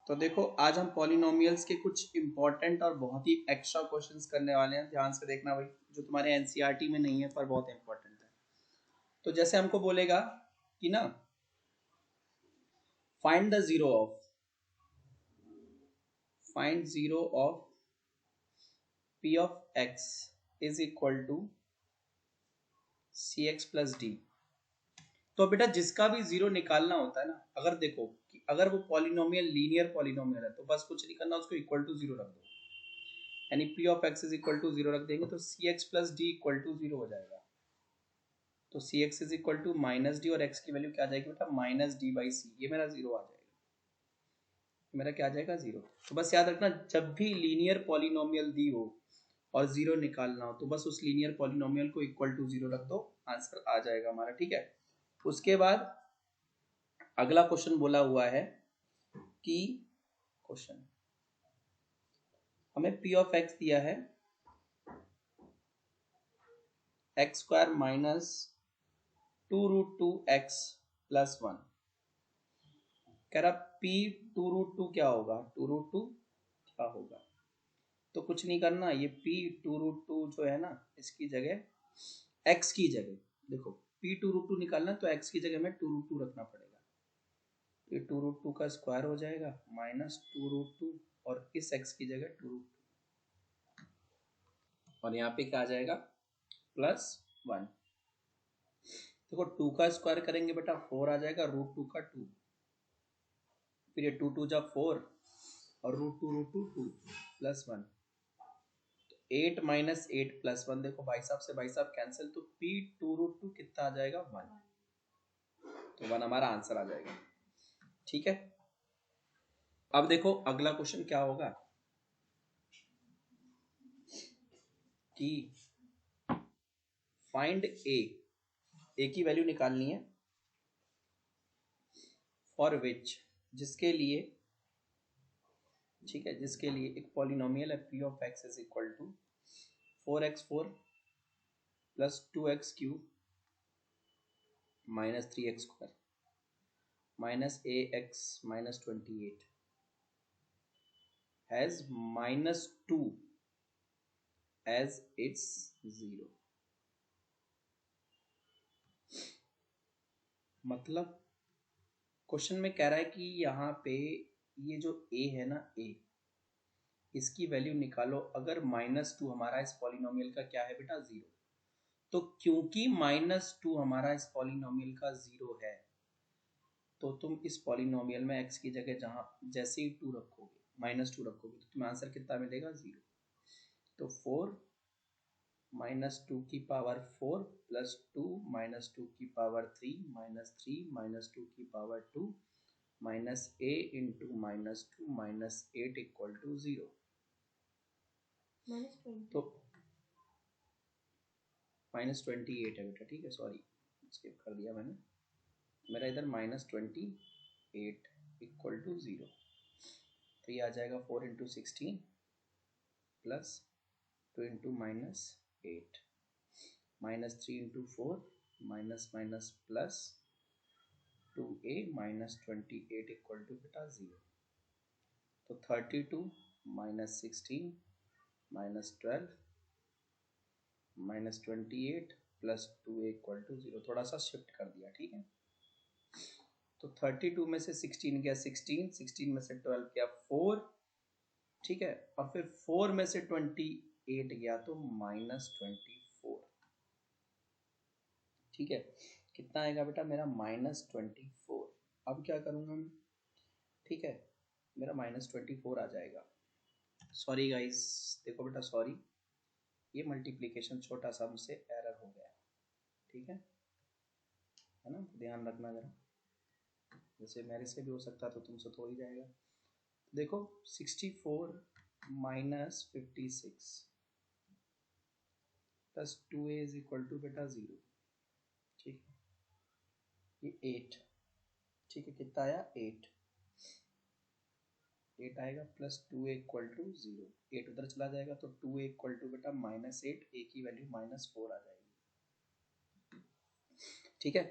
तो देखो आज हम पॉलिनोमियल्स के कुछ इंपॉर्टेंट और बहुत ही एक्स्ट्रा क्वेश्चंस करने वाले हैं, ध्यान से देखना भाई, जो तुम्हारे एनसीईआरटी में नहीं है पर बहुत इंपॉर्टेंट है। तो जैसे हमको बोलेगा कि ना find the zero of p of x is equal to cx plus d। तो बेटा जिसका भी जीरो निकालना होता है ना, अगर देखो कि अगर वो पॉलिनोमियल लीनियर पॉलिनोमियल है तो बस कुछ नहीं करना, उसको इक्वल टू जीरो रख दो, यानी p of x is equal to zero रख देंगे तो cx plus D equal to zero हो जाएगा। तो cx is equal to minus D और x की वैल्यू क्या आ जाएगी बेटा माइनस डी बाई सी, ये मेरा जीरो आ जाएगा, मेरा क्या आ जाएगा जीरो। तो बस याद रखना जब भी लीनियर पॉलिनोमियल दी हो और जीरो निकालना हो तो बस उस लीनियर पॉलिनोमियल को इक्वल टू जीरो रख दो, आंसर आ जाएगा हमारा। ठीक है, उसके बाद अगला क्वेश्चन बोला हुआ है कि क्वेश्चन हमें p ऑफ x दिया है x square minus 2√2x plus 1। कह रहा p 2√2 क्या होगा, 2√2 क्या होगा। तो कुछ नहीं करना, ये p 2√2 जो है ना, इसकी जगह x की जगह देखो p 2√2 निकालना तो x की जगह में 2√2 रखना पड़ेगा। ये 2√2 का स्क्वायर हो जाएगा माइनस 2√2 और इस x की जगह 2√2 और यहाँ पे क्या आ जाएगा प्लस 1। देखो 2 का स्क्वायर करेंगे बेटा 4 आ जाएगा, √2 का 2, फिर ये 2 2 जा 4 और √2 2 प्लस 1, तो 8 माइनस 8 प्लस 1, देखो भाई साहब से भाई साहब कैंसिल, तो p 2√2 कितना आ जाएगा 1, तो 1 हमारा आंसर आ जाएगा। ठीक है, अब देखो अगला क्वेश्चन क्या होगा कि फाइंड ए की वैल्यू निकालनी है फॉर विच, जिसके लिए, ठीक है, जिसके लिए एक पॉलिनोमियल है p of x is equal to 4x4 plus 2x³ minus 3x² minus ax minus 28 has minus 2 as its zero. मतलब क्वेश्चन में कह रहा है कि यहाँ पे ये जो a है ना, a, इसकी वैल्यू निकालो अगर -2 हमारा इस पॉलिनोमियल का क्या है बेटा जीरो। तो क्योंकि -2 हमारा इस पॉलिनोमियल का जीरो है तो तुम इस पॉलिनोमियल में x की जगह जहां जैसे ही 2 रखोगे -2 रखोगे तो तुम्हें आंसर कितना मिलेगा जीरो। तो 4 -2 की पावर 4 प्लस 2 -2 की पावर 3 -3 -2 की power 2 minus a into -2 -8 equal to zero. तो -28 है बेटा, ठीक है, सॉरी स्किप कर दिया मैंने, मेरा इधर -28 इक्वल टू जीरो। तो ये आ जाएगा 4 into 16 plus 2 into -8 -3 into 4 minus minus plus 2a minus 28 equal to बेटा जीरो। तो 32 minus 16 minus 12 minus 28 plus 2a equal to zero, थोड़ा सा शिफ्ट कर दिया, ठीक है। तो 32 में से 16 गया 16, 16 में से 12 गया 4, ठीक है, और फिर 4 में से 28 गया तो -24, ठीक है, कितना आएगा बेटा मेरा -24। अब क्या करूँगा मैं, ठीक है, मेरा -24 आ जाएगा। सॉरी गाइस, देखो बेटा सॉरी, ये मल्टीप्लिकेशन छोटा सा मुझसे एरर हो गया, ठीक है ना, ध्यान रखना जरा, जैसे मेरे से भी हो सकता तो तुमसे तो हो ही जाएगा। देखो 64 minus 56 plus 2a is equal to बेटा जीरो, ठीक है, ये 8, ठीक है, कितना आया 8 आएगा plus 2a equal to zero, 8 उधर चला जाएगा तो 2a इक्वल टू बेटा -8, a की वैल्यू -4 आ जाएगी, ठीक है।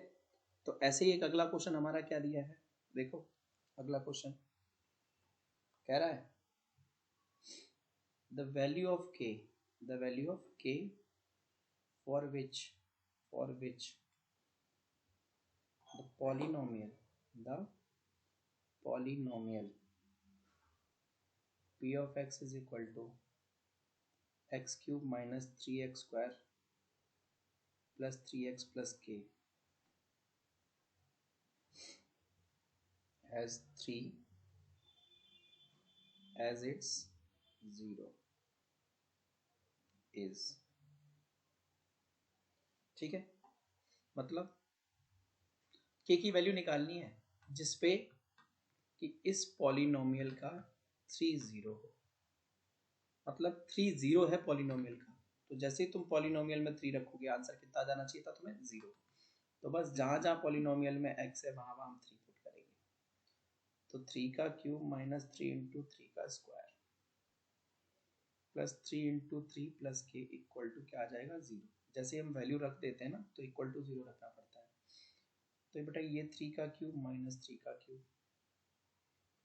तो ऐसे ही एक अगला क्वेश्चन हमारा क्या दिया है, देखो अगला क्वेश्चन कह रहा है the value of k, the value of k for which the polynomial p of x is equal to x cube minus 3x square plus 3x plus k has 3 as its 0 is, ठीक है। मतलब k की value निकालनी है जिसपे कि इस polynomial का 3 0 हो, मतलब 3 0 है पॉलिनोमियल का। तो जैसे ही तुम पॉलिनोमियल में 3 रखोगे आंसर कितना जाना चाहिए था तुम्हें 0। तो बस जहां जहां पॉलिनोमियल में x है वहां वहां हम 3 पुट करेंगे। तो 3 का क्यूब माइनस 3 इंटू 3 का स्क्वायर प्लस 3 इंटू 3 प्लस के इक्वल टू क्या आ जाएगा 0। जैसे हम वैल्यू रख देते हैं ना तो इक्वल टू 0 रखना पड़ता है। तो बेटा ये 3 का क्यूब माइनस 3 का क्यूब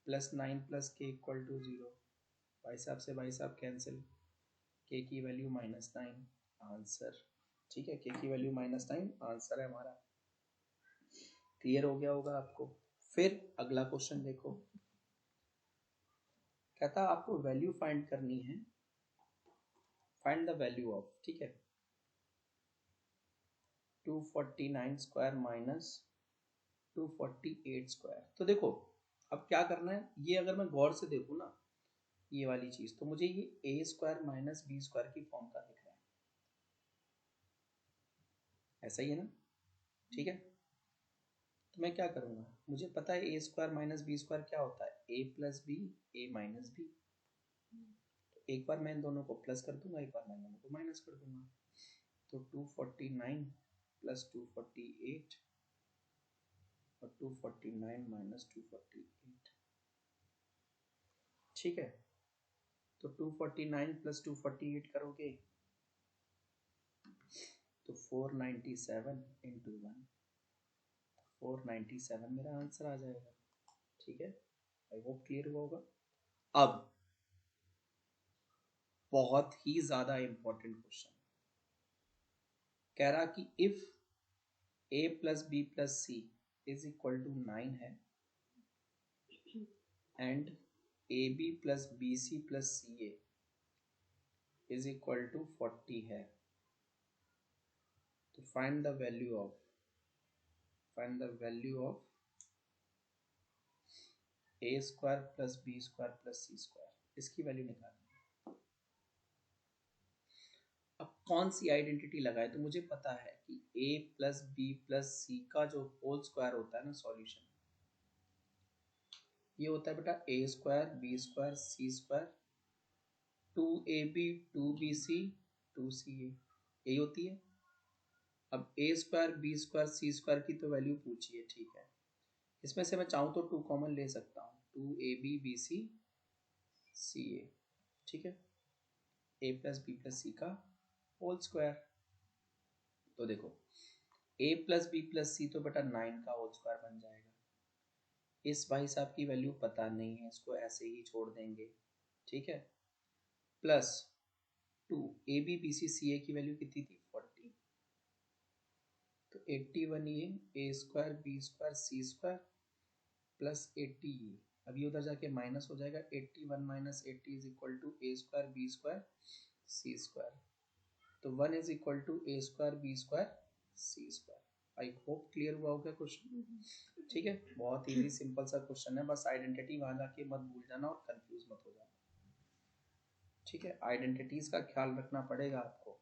प्लस 9 प्लस के इक्वल टू 0। भाई साहब कैंसिल, के की वैल्यू -9 आंसर, ठीक है। के की वैल्यू -9 आंसर है हमारा। क्लियर हो गया होगा आपको। फिर अगला क्वेश्चन देखो, कहता आपको वैल्यू फाइंड करनी है, फाइंड द वैल्यू ऑफ, ठीक है, 249 स्क्वायर माइनस 248 स्क्वायर। तो देखो अब क्या करना है, ये अगर मैं गौर से देखूँ ना ये वाली चीज, तो मुझे ये a square minus B square की फॉर्म का दिख रहा है, ऐसा ही है ना, ठीक है। तो मैं क्या करूंगा, मुझे पता है ए स्क्वायर माइनस बी स्क्वायर क्या होता है, ए plus B a minus b. तो एक बार मैं इन दोनों को प्लस कर दूंगा, एक बार मैं इन दोनों को माइनस कर दूंगा। तो 249 प्लस 248 और 249 माइनस 248, ठीक है। तो 249 प्लस 248 करोगे तो 497 इंटू 1, 497 मेरा आंसर आ जाएगा, ठीक है। आई होप क्लियर हुआ होगा। अब बहुत ही ज्यादा इंपॉर्टेंट क्वेश्चन कह रहा कि if a plus B plus C is equal to 9 है and A B plus B C plus C A is equal to 40 है, तो find the value of A square plus B square plus C square, इसकी value निकालनी है। अब कौन सी identity लगाए, तो मुझे पता है कि a plus B plus C का जो होल स्क्वायर होता है ना सॉल्यूशन, ये होता है बेटा ए square B square C square 2ab 2bc 2ca, यही होती है। अब ए square B square C square की तो वैल्यू पूछी है, ठीक है। इसमें से मैं चाहूँ तो 2 कॉमन ले सकता हूँ, 2ab bc ca, ठीक है, a plus B plus C का होल स्क्वायर। तो देखो a प्लस बी प्लस सी तो बेटा 9 का होल स्क्वायर बन जाएगा। इस भाई साहब की वैल्यू पता नहीं है, इसको ऐसे ही छोड़ देंगे, ठीक है। Plus 2 A B B C C A की वैल्यू कितनी थी 40, तो 81 ये A square B square C square plus 80 ये, अब ये उधर जाके माइनस हो जाएगा, 81 minus 80 is equal to A square B square C square. तो 1 is equal to A square B square C square. I hope clear हुआ होगा क्वेश्चन, ठीक है। बहुत इजी सिंपल सा क्वेश्चन है, बस आइडेंटिटी वहां जाके मत भूल जाना और कंफ्यूज मत हो जाना, ठीक है। आइडेंटिटीज का ख्याल रखना पड़ेगा आपको।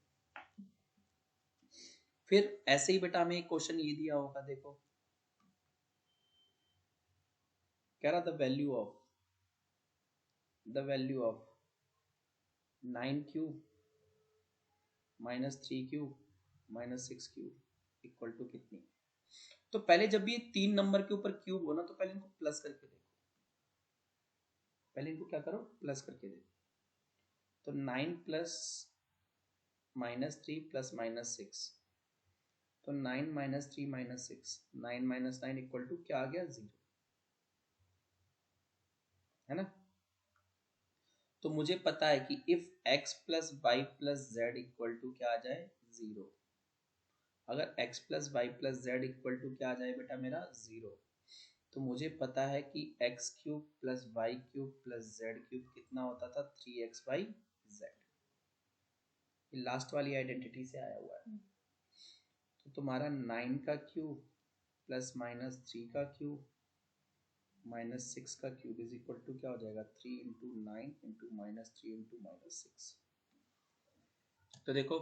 फिर ऐसे ही बेटा हमें एक क्वेश्चन ये दिया होगा, देखो कह रहा the value of 9 cube minus 3 cube minus 6 cube equal to कितनी। तो पहले जब भी 3 नंबर के ऊपर क्यूब हो ना तो पहले इनको प्लस करके देखो, पहले इनको क्या करो प्लस करके देखो। तो 9 प्लस -3 प्लस -6, तो 9 minus 3 minus 6, 9 minus 9 equal to क्या आ गया 0, है ना। तो मुझे पता है कि if x plus Y plus Z equal to क्या आ जाए 0, अगर x plus Y plus Z equal to क्या आ जाए बेटा मेरा 0, तो मुझे पता है कि x cube plus Y cube plus Z cube कितना होता था 3x बाई जेड। ये लास्ट वाली आइडेंटिटी से आया हुआ है। तो तुम्हारा 9 का क्यूब प्लस माइनस 3 का क्यूब माइनस 6 का क्यूब इज इक्वल टू क्या हो जाएगा 3 into 9 into minus 3 into minus 6। तो देखो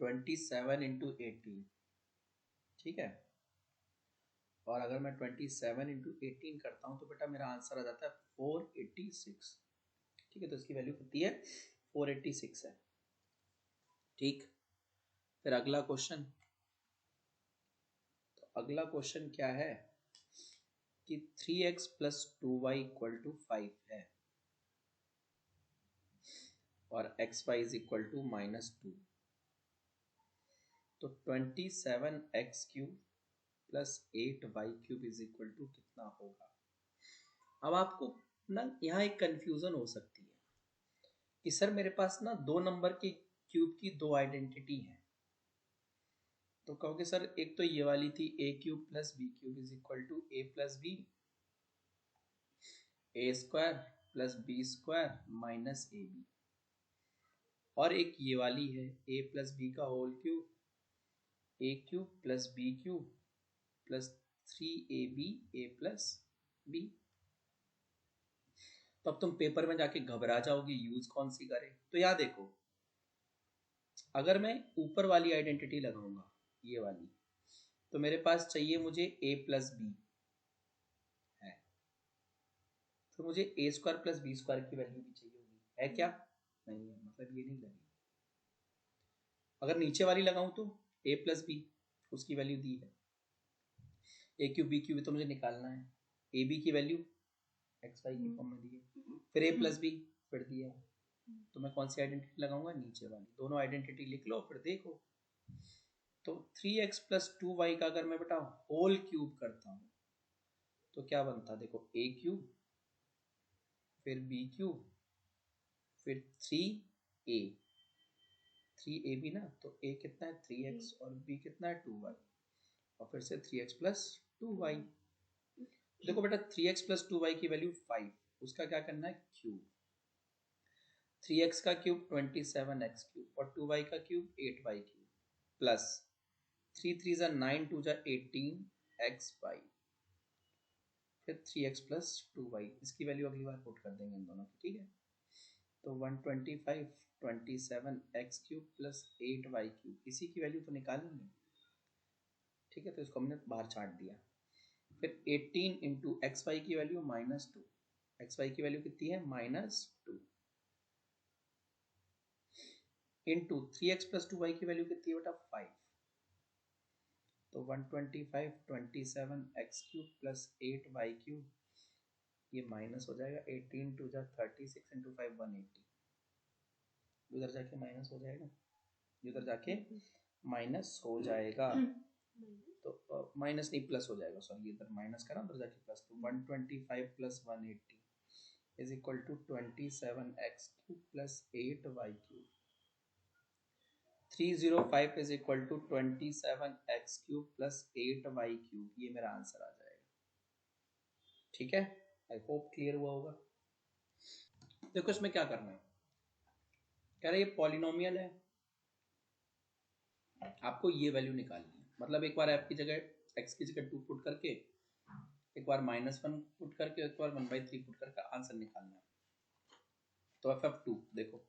27 इंटू 18, ठीक है, और अगर मैं 27 इंटू 18 करता हूँ तो बेटा मेरा आंसर आ जाता है 486। ठीक है, तो इसकी वैल्यू कितनी है 486 है। ठीक, फिर अगला क्वेश्चन। तो अगला क्वेश्चन क्या है कि 3x plus 2y equal to 5 है और xy इज इक्वल टू -2। तो 27x cube plus 8y cube is equal to कितना होगा। अब आपको ना यहाँ एक कंफ्यूजन हो सकती है कि सर मेरे पास ना 2 नंबर के क्यूब की 2 आइडेंटिटी है। तो कहोगे सर एक तो ये वाली थी a cube plus B cube is equal to a plus B, A square plus B square minus A B, और एक ये वाली है a प्लस बी का whole cube, A cube plus B cube plus 3ab a plus B. तो अब तुम paper में जाके घबरा जाओगे यूज कौन सी करें। तो याद देखो, अगर मैं ऊपर वाली आइडेंटिटी लगाऊंगा ये वाली, तो मेरे पास चाहिए मुझे a प्लस बी है, तो मुझे ए स्क्वायर प्लस बी स्क्वायर की वैल्यू भी चाहिए होगी, है क्या? नहीं है, मतलब ये नहीं लगी। अगर नीचे वाली लगाऊं तो a प्लस बी, उसकी वैल्यू दी है, ए क्यूब बी क्यूब तो मुझे निकालना है, ए बी की वैल्यू एक्स वाई की फॉर्म में दी है, फिर a प्लस बी फिर दिया है। तो मैं कौन सी आइडेंटिटी लगाऊंगा, नीचे वाली। दोनों आइडेंटिटी लिख लो फिर देखो। तो 3x प्लस 2y का अगर मैं बेटा होल क्यूब करता हूँ तो क्या बनता, देखो a क्यूब फिर b क्यूब फिर 3a, 3ab ना, तो a कितना है 3x और b कितना है 2y, और फिर से 3x प्लस 2y। देखो बेटा 3x प्लस 2y की वैल्यू 5, उसका क्या करना है क्यूब, 3x का क्यूब 27x क्यूब और 2y का क्यूब 8y क्यूब प्लस 3 3 जा 9 2 जा 18xy, फिर 3x प्लस 2y। इसकी वैल्यू अगली बार पुट कर देंगे इन दोनों की, ठीक है। तो 125 27x cube plus 8y cube, इसी की वैल्यू तो निकालेंगे, ठीक है। तो इसको हमने बाहर छाट दिया। फिर 18 इंटू एक्स वाई की वैल्यू -2, एक्स वाई की वैल्यू कितनी है -2, इंटू 3x प्लस 2y की वैल्यू कितनी है बेटा 5। तो 125 27x cube plus 8y cube, ये माइनस हो जाएगा, 18 टू जा 36 इंटू 5 180, उधर जाके माइनस हो जाएगा, उधर जाके माइनस हो जाएगा। तो माइनस नहीं प्लस हो जाएगा, सॉरी इधर माइनस करा उधर जाके प्लस। तो 125 plus 180 is equal to 27x cube plus 8y cube. 305 is equal to 27x cube plus 8y cube, ये मेरा आंसर आ जाएगा, ठीक है। आई होप क्लियर हुआ होगा। देखो इसमें क्या करना है, कह रहा है ये पॉलिनोमियल है, आपको ये वैल्यू निकालनी है। मतलब एक बार f की जगह x की जगह 2 पुट करके, एक बार -1 पुट करके, एक बार 1/3 पुट करके आंसर निकालना है। तो f(2) देखो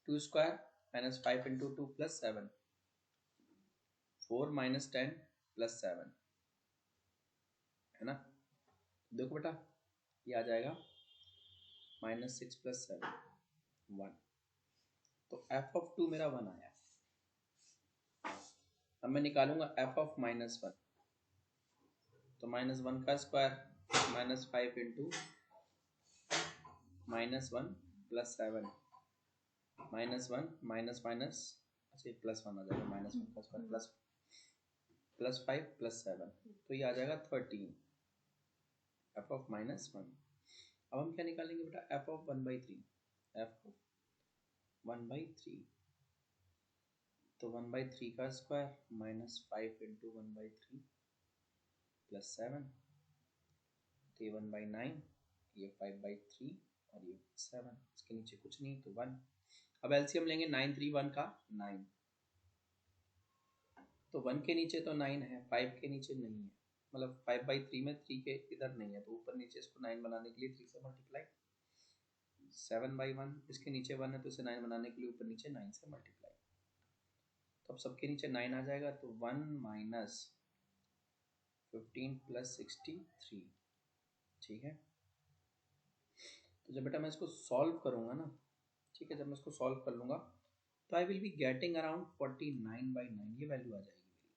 2 square minus 5 into 2 plus 7, 4 minus 10 plus 7, है ना। देखो बेटा ये आ जाएगा -6 प्लस 7 1। तो f(2) मेरा 1 आया। अब मैं निकालूंगा f(-1), तो -1 का square -5 into -1 plus 7, -1 minus minus, अच्छा +1 आ जाएगा, -1 का स्क्वायर प्लस 5 प्लस 7, तो ये आ जाएगा 13 f(-1). अब हम क्या निकालेंगे बेटा, एफ ऑफ 1/3, एफ ऑफ 1/3, तो 1/3 का स्क्वायर माइनस 5 इंटू 1/3 प्लस 7, तो ये 1/9, ये 5/3 और ये 7, इसके नीचे कुछ नहीं तो 1। अब एलसीएम लेंगे 9 3 1 का 9, तो 1 के नीचे तो 9 है, 5 के नीचे नहीं है, मतलब 5/3 में 3 के इधर नहीं है, तो ऊपर नीचे इसको 9 बनाने के लिए 3 से मल्टीप्लाई, 7/1, इसके नीचे 1 है तो इसे 9 बनाने के लिए ऊपर नीचे 9 से मल्टीप्लाई, तो अब सबके नीचे 9 आ जाएगा, तो 1 माइनस 15 प्लस 63, ठीक है। तो जब बेटा मैं इसको सॉल्व करूंगा ना, ठीक है, जब मैं इसको सॉल्व कर लूंगा तो I will be getting around 49/9, ये वैल्यू आ जाएगी मेरी।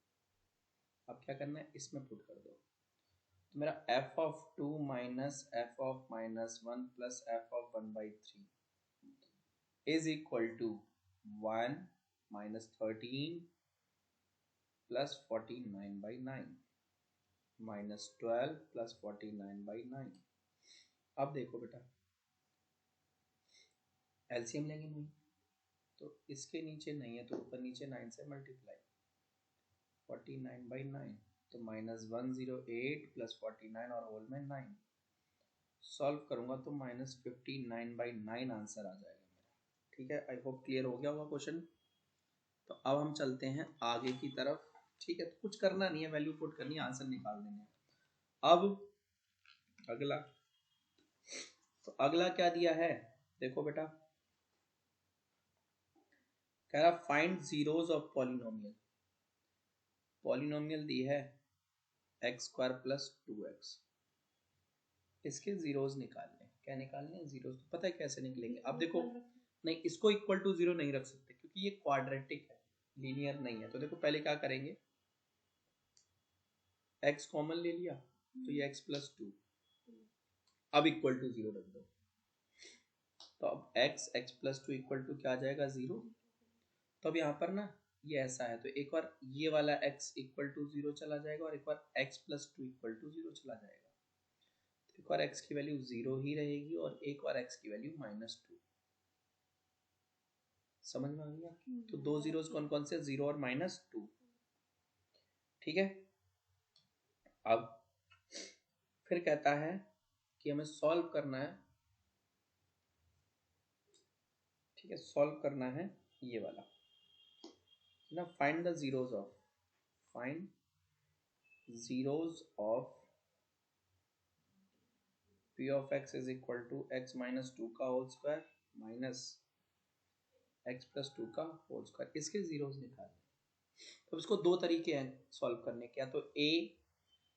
अब क्या करना है, इसमें पुट कर दो, तो मेरा f of 2 minus f of -1 plus f of 1/3 is equal to 1 minus 13 plus 49/9 minus 12 plus 49/9। अब देखो बेटा, एलसीएम लेंगे नहीं, तो इसके नीचे नहीं है तो ऊपर नीचे 9 से मल्टीप्लाई, 49/9, तो -108 प्लस 49 और होल में 9, सॉल्व करूंगा तो -59/9 आंसर आ जाएगा मेरा, ठीक है। आई होप क्लियर हो गया होगा क्वेश्चन। तो अब हम चलते हैं आगे की तरफ, ठीक है, तो कुछ करना नहीं है, वैल्यू पुट करनी है, आंसर निकाल देंगे। अब अगला, तो अगला क्या दिया है, देखो बेटा, कह रहा find zeros of polynomial, polynomial दी है x² प्लस 2x, इसके जीरोस निकालने, क्या निकालने, जीरोस, तो पता है कैसे निकलेंगे। अब देखो, नहीं इसको इक्वल टू 0 नहीं रख सकते क्योंकि ये क्वाड्रेटिक है, लीनियर नहीं है, तो देखो पहले क्या करेंगे, x कॉमन ले लिया, तो ये x प्लस 2, अब इक्वल टू 0 रख दो, तो अब x प्लस 2 इक्वल टू क्या आ जाएगा, 0। तो अब यहाँ पर ना ये ऐसा है, तो एक बार ये वाला x इक्वल टू 0 चला जाएगा और एक बार x प्लस 2 इक्वल टू 0 चला जाएगा, तो एक बार x की वैल्यू 0 ही रहेगी और एक बार x की वैल्यू -2, समझ में आ गया। तो दो जीरोस कौन कौन से, 0 और -2, ठीक है। अब फिर कहता है कि हमें सॉल्व करना है, ठीक है, सॉल्व करना है ये वाला ना, find the zeros of, find zeros of p of x is equal to x minus 2 का whole square minus x plus 2 का होल स्क्वायर, इसके जीरोस निकालने। तो इसको दो तरीके हैं सॉल्व करने के, या तो a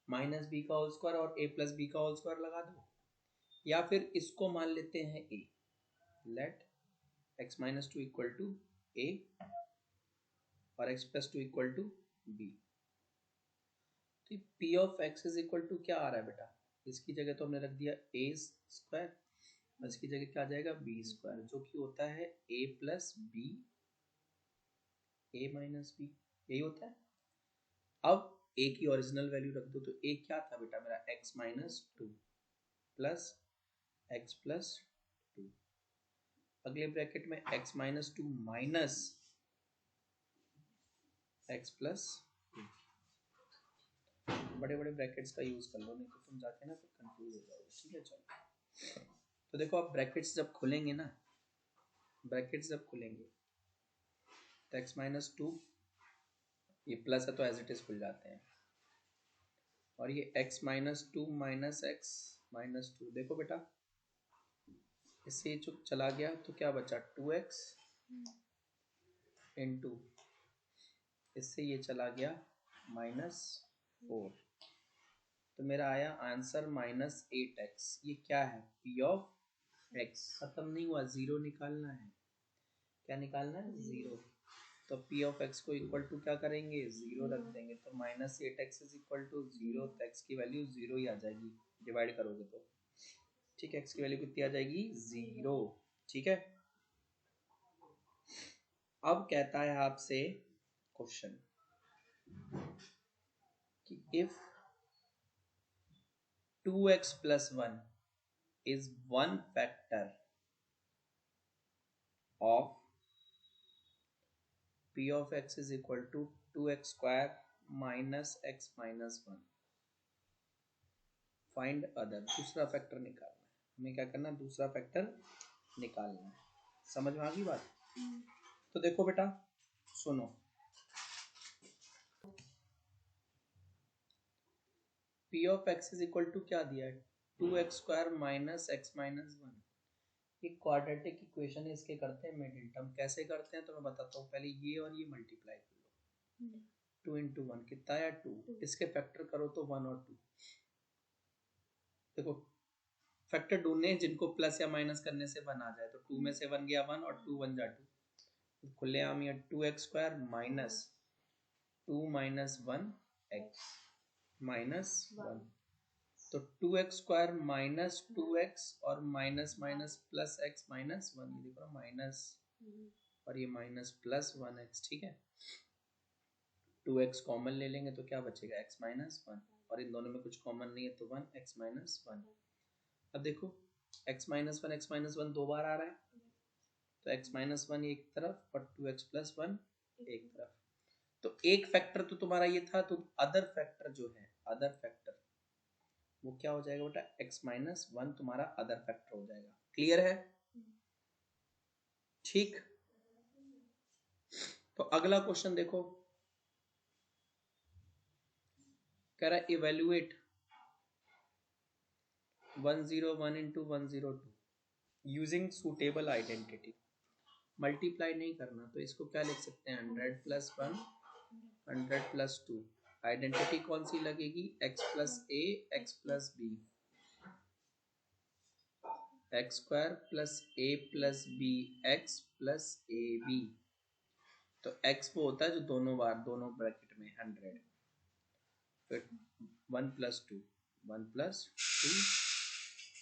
माइनस बी का होल स्क्वायर और a प्लस बी का होल स्क्वायर लगा दो, या फिर इसको मान लेते हैं a, let x minus 2 equal to a और x plus 2 equal to b। तो p of x is equal to क्या आ रहा है बेटा, इसकी जगह तो हमने रख दिया a स्क्वायर, और इसकी जगह क्या आ जाएगा, b स्क्वायर, जो कि होता है a plus b, a minus b, यही होता है। अब a की ओरिजिनल वैल्यू रख दो, तो a क्या था बेटा मेरा, x minus 2 plus x plus 2, अगले ब्रैकेट में x minus 2 minus x plus 2, बड़े बड़े ब्रैकेट्स का यूज कर लो, नहीं तो तुम जाके ना फिर कंफ्यूज हो जाओगे, ठीक है। चलो, तो देखो अब ब्रैकेट्स जब खुलेंगे ना, ब्रैकेट्स जब खुलेंगे तो x माइनस 2, ये प्लस है तो एज इट इज खुल जाते हैं, और ये x minus 2 minus x minus 2, देखो बेटा इससे ये जो चला गया तो क्या बचा, 2x इंटू, इससे ये चला गया -4, तो मेरा आया आंसर -8x। ये क्या है, p ऑफ x, खत्म नहीं हुआ, 0 निकालना है, क्या निकालना है, 0। तो p ऑफ x को इक्वल टू क्या करेंगे, 0 रख देंगे, तो -8x इज इक्वल टू 0, तो x की वैल्यू 0 ही आ जाएगी, डिवाइड करोगे तो, ठीक है, x की वैल्यू कितनी आ जाएगी, 0, ठीक है। अब कहता है आपसे क्वेश्चन कि if 2x plus 1 is one factor of p of x is equal to 2x square minus x minus 1. Find other, दूसरा फैक्टर निकालना है हमें। क्या करना है? दूसरा फैक्टर निकालना है। समझ में आ गई बात? तो देखो बेटा सुनो, p of x is equal to क्या दिया है? 2x square minus x minus 1। एक क्वाड्रेटिक इक्वेशन है, इसके करते हैं मिडिल टर्म। कैसे करते हैं तो मैं बताता हूँ। पहले ये और ये मल्टीप्लाई कर लो, 2 इंटू 1 कितना है? 2। इसके फैक्टर करो तो 1 और 2। देखो फैक्टर ढूंढने जिनको प्लस या माइनस करने से 1 आ जाए, तो 2 में से 1 गया 1 और 2 1 जा 2। खुले आम ये 2x square minus 2 minus 1 x minus 1। तो 2x स्क्वायर माइनस 2x और minus minus plus x minus 1। ये देखो माइनस और ये माइनस प्लस 1x। ठीक है, 2x कॉमन ले लेंगे तो क्या बचेगा? x minus 1। और इन दोनों में कुछ कॉमन नहीं है तो 1 x माइनस 1। अब देखो x माइनस 1 दो बार आ रहा है, तो x माइनस 1 एक तरफ और 2x प्लस 1 एक तरफ। तो एक फैक्टर तो तुम्हारा ये था, तो अदर फैक्टर जो है, अदर फैक्टर वो क्या हो जाएगा बेटा? x माइनस 1 तुम्हारा अदर फैक्टर हो जाएगा। क्लियर है? ठीक। तो अगला क्वेश्चन देखो, कह रहा है evaluate 101 into 102 using suitable identity. Multiply नहीं करना, तो इसको क्या लिख सकते हैं? 100 प्लस 1 100 प्लस 2। आइडेंटिटी कौन सी लगेगी? x plus A X plus B, X square plus A plus B X plus A B. तो x वो होता है जो दोनों बार दोनों ब्रैकेट में 100, फिर 1 प्लस 2 1 प्लस 2,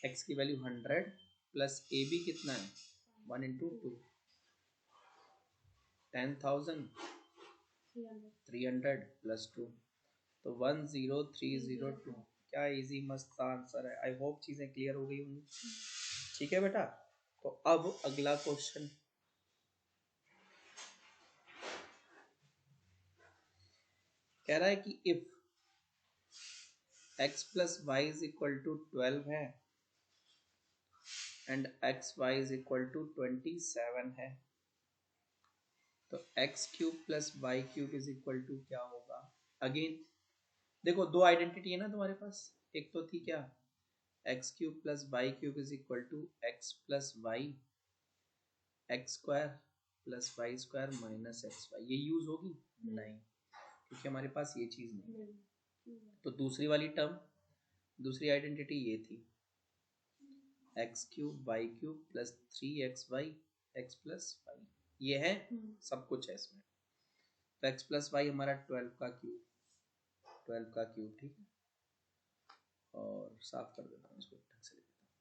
x की वैल्यू 100 प्लस ए बी कितना है? 1 इंटू 2 10,000 300 प्लस 2 तो 10302। क्या इजी मस्त आंसर है। आई होप चीजें क्लियर हो गई होंगी। ठीक है बेटा, तो अब अगला क्वेश्चन कह रहा है कि if x plus Y is equal to 12 है and X Y is equal to 27 है, तो x cube plus Y cube is equal to क्या होगा? अगेन देखो दो आइडेंटिटी है ना तुम्हारे पास। एक तो थी क्या? X cube plus Y cube is equal to x plus Y X square plus Y square minus x Y. ये यूज होगी? नहीं, क्योंकि हमारे पास ये चीज नहीं। तो दूसरी वाली टर्म, दूसरी आइडेंटिटी ये थी, X cube Y cube plus 3xy X plus Y. ये है सब कुछ है इसमें। तो एक्स प्लस वाई हमारा 12 का क्यूब, 12 का क्यूब। ठीक है, और साफ कर देता हूँ इसको, ढंग से लिख देता हूँ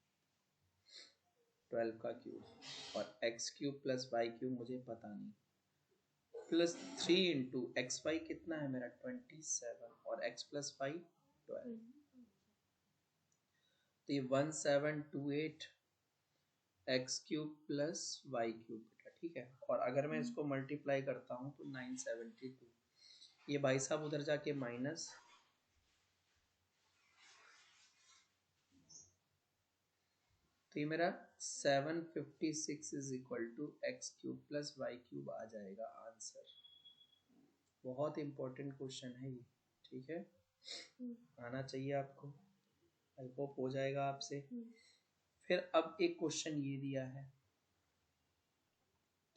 12 का क्यूब। और X cube plus Y cube मुझे पता नहीं, प्लस 3 इंटू एक्स वाई कितना है मेरा? 27 और एक्स प्लस वाई 12। तो ये 1728 X cube plus Y cube बेटा। ठीक है, और अगर मैं इसको मल्टीप्लाई करता हूँ तो 972। ये भाई साहब उधर जाके माइनस, तो ये मेरा 756 is equal to x cube plus Y cube आ जाएगा आंसर। बहुत इंपॉर्टेंट क्वेश्चन है ये। ठीक है, आना चाहिए आपको। आई होप हो जाएगा आपसे। फिर अब एक क्वेश्चन ये दिया है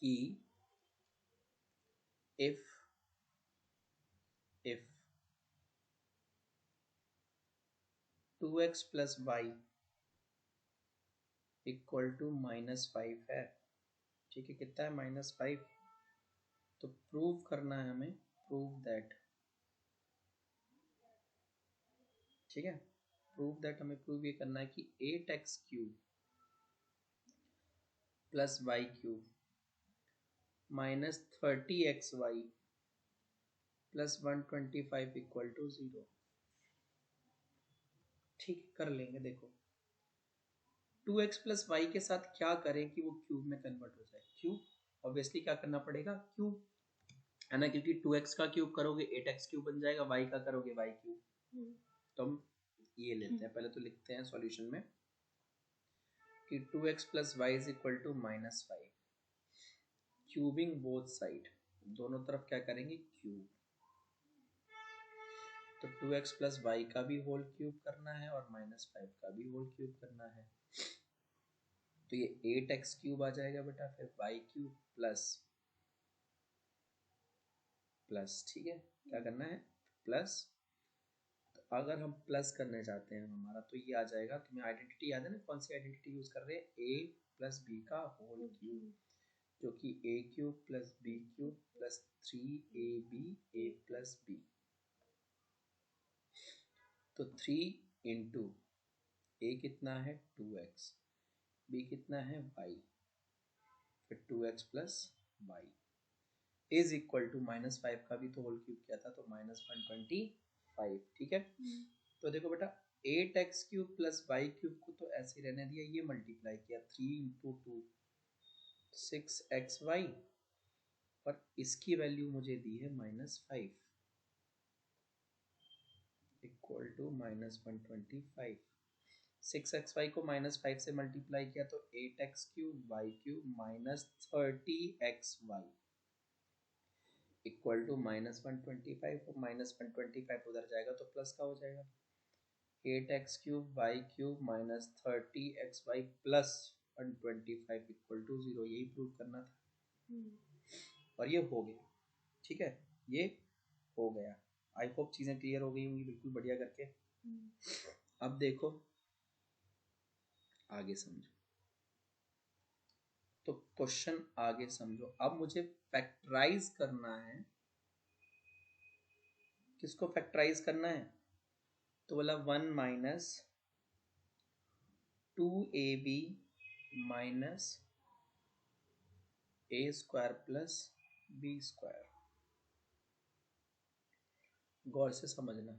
कि if 2x plus Y equal to -5 है। ठीक है, कितना है? -5। तो प्रूव करना है हमें, प्रूव दैट। ठीक है, प्रूव दैट हमें प्रूव ये करना है कि 8x cube plus Y cube minus 30xy plus 125 equal to 0। ठीक, कर लेंगे। देखो 2x प्लस वाई के साथ क्या करें कि वो क्यूब में कन्वर्ट हो जाए? क्यूब ऑब्वियसली क्या करना पड़ेगा? क्यूब, है ना, क्योंकि 2x का क्यूब करोगे 8x क्यूब बन जाएगा, y का करोगे y क्यूब। तो हम ये लेते हैं, पहले तो लिखते हैं सॉल्यूशन में कि 2x plus Y is equal to -5, cubing both side, दोनों तरफ क्या करेंगे? क्यूब। तो 2x प्लस वाई का भी होल क्यूब करना है और -5 का भी होल क्यूब करना है। तो ये 8x क्यूब आ जाएगा बेटा, फिर y क्यूब प्लस प्लस, ठीक है, क्या करना है? प्लस। तो अगर हम प्लस करने जाते हैं हमारा तो ये आ जाएगा, तुम्हें आइडेंटिटी याद है ना, कौन सी आइडेंटिटी यूज कर रहे हैं? a प्लस बी का होल क्यूब, जो कि a cube plus B cube plus 3ab a plus B. तो 3 इंटू a कितना है? 2x, b कितना है? y, फिर 2x plus y is equal to -5 का भी तो होल क्यूब किया था तो -125, ठीक है। तो देखो बेटा 8x cube plus Y cube को तो ऐसे ही रहने दिया, ये मल्टीप्लाई किया 3 इंटू 2 6xy, और इसकी वैल्यू मुझे दी है -5 इक्वल टू -125। 6xy को -5 से मल्टीप्लाई किया तो 8x cube Y cube -30xy equal to -125, और -125 उधर जाएगा तो प्लस का हो जाएगा, 8x cube Y cube -30xy plus 125 equal to 0, यही प्रूव करना था और ये हो गया, ठीक है, ये हो गया। आई होप चीज़ें क्लियर हो गई होंगी बिल्कुल बढ़िया करके। अब देखो आगे समझो, तो क्वेश्चन आगे समझो। अब मुझे फैक्टराइज करना है, किसको फैक्टराइज करना है? तो बोला 1 minus 2ab minus a square plus b square. गौर से समझना,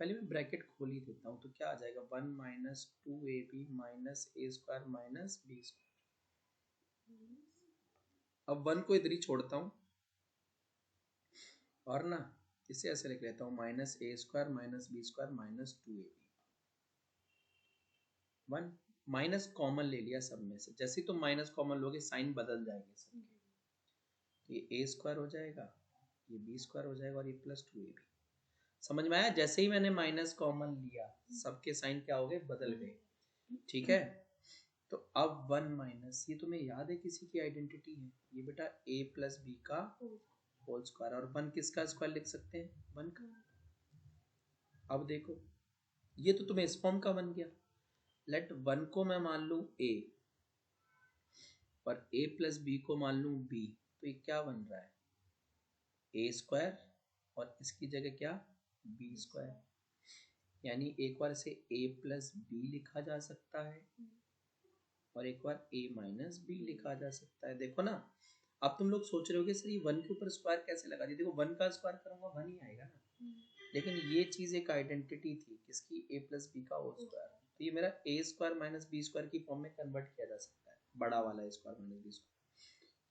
पहले मैं ब्रैकेट खोल ही देता हूँ तो क्या आ जाएगा? 1 minus 2ab minus a square minus b square. अब 1 को इधर ही छोड़ता हूँ और ना इसे ऐसे लिख लेता हूँ, minus a square minus b square minus 2ab। 1 minus common ले लिया सब में से, जैसे ही तुम माइनस कॉमन लोगे साइन बदल जाएंगे सबके, तो ये a स्क्वायर हो जाएगा, ये b स्क्वायर हो जाएगा और ये प्लस 2ab। समझ में आया? जैसे ही मैंने माइनस कॉमन लिया सबके साइन क्या हो गए? बदल गए, ठीक है। तो अब 1 माइनस, ये तुम्हें याद है किसी की आइडेंटिटी है, ये बेटा a प्लस बी का होल स्क्वायर, और 1 किसका स्क्वायर लिख सकते हैं? 1 का। अब देखो ये तो तुम्हें इस फॉर्म का बन गया, लेट 1 को मैं मान लूं a और a प्लस बी को मान लूं b, तो ये क्या बन रहा है? a स्क्वायर और इसकी जगह क्या? b square. यानी एक बार से a प्लस बी लिखा जा सकता है और एक बार a माइनस बी लिखा जा सकता है। देखो ना, अब तुम लोग सोच रहे होगे सर ये 1 के ऊपर स्क्वायर कैसे लगा दिया? देखो 1 का स्क्वायर करूंगा 1 ही आएगा ना, लेकिन ये चीज एक आइडेंटिटी थी किसकी? a प्लस बी का होल स्क्वायर। तो ये मेरा a square minus B square की फॉर्म में कन्वर्ट किया जा सकता है, बड़ा वाला स्क्वायर माइनस बी स्क्वायर।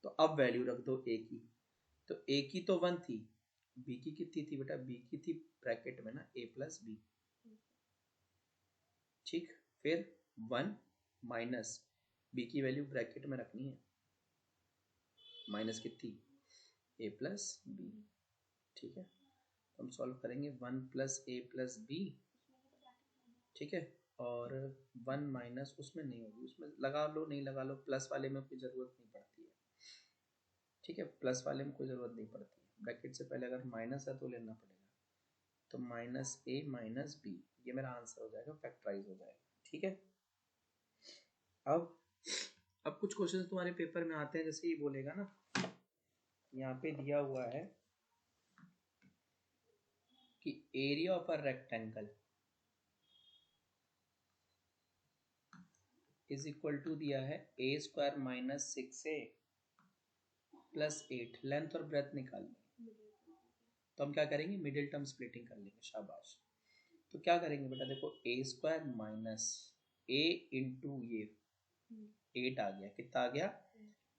तो अब वैल्यू रख दो a की, तो a की तो 1 थी, b की कितनी थी बेटा? b की थी ब्रैकेट में ना a प्लस बी, ठीक। फिर 1 माइनस b की वैल्यू ब्रैकेट में रखनी है, माइनस कितनी? a प्लस बी, ठीक है। तो हम सॉल्व करेंगे 1 प्लस a प्लस बी, ठीक है, और 1 माइनस उसमें नहीं होगी, उसमें लगा लो नहीं लगा लो, प्लस वाले में कोई ज़रूरत नहीं पड़ती है, ठीक है, प्लस वाले में कोई ज़रूरत नहीं पड़ती है, ब्रैकेट से पहले अगर माइनस है तो लेना पड़ेगा। तो माइनस a माइनस बी, ये मेरा आंसर हो जाएगा, फैक्टराइज हो जाएगा, ठीक है। अब कुछ क्वेश्चन तुम्हारे पेपर में आते हैं, जैसे ये बोलेगा ना, यहाँ पे दिया हुआ है कि area of a rectangle is equal to दिया है a square minus 6a plus 8, length और ब्रेथ निकालनी। तो हम क्या करेंगे? मिडिल टर्म स्प्लिटिंग कर लेंगे, शाबाश। तो क्या करेंगे बेटा? देखो a square minus a into ये 8 आ गया, कितना आ गया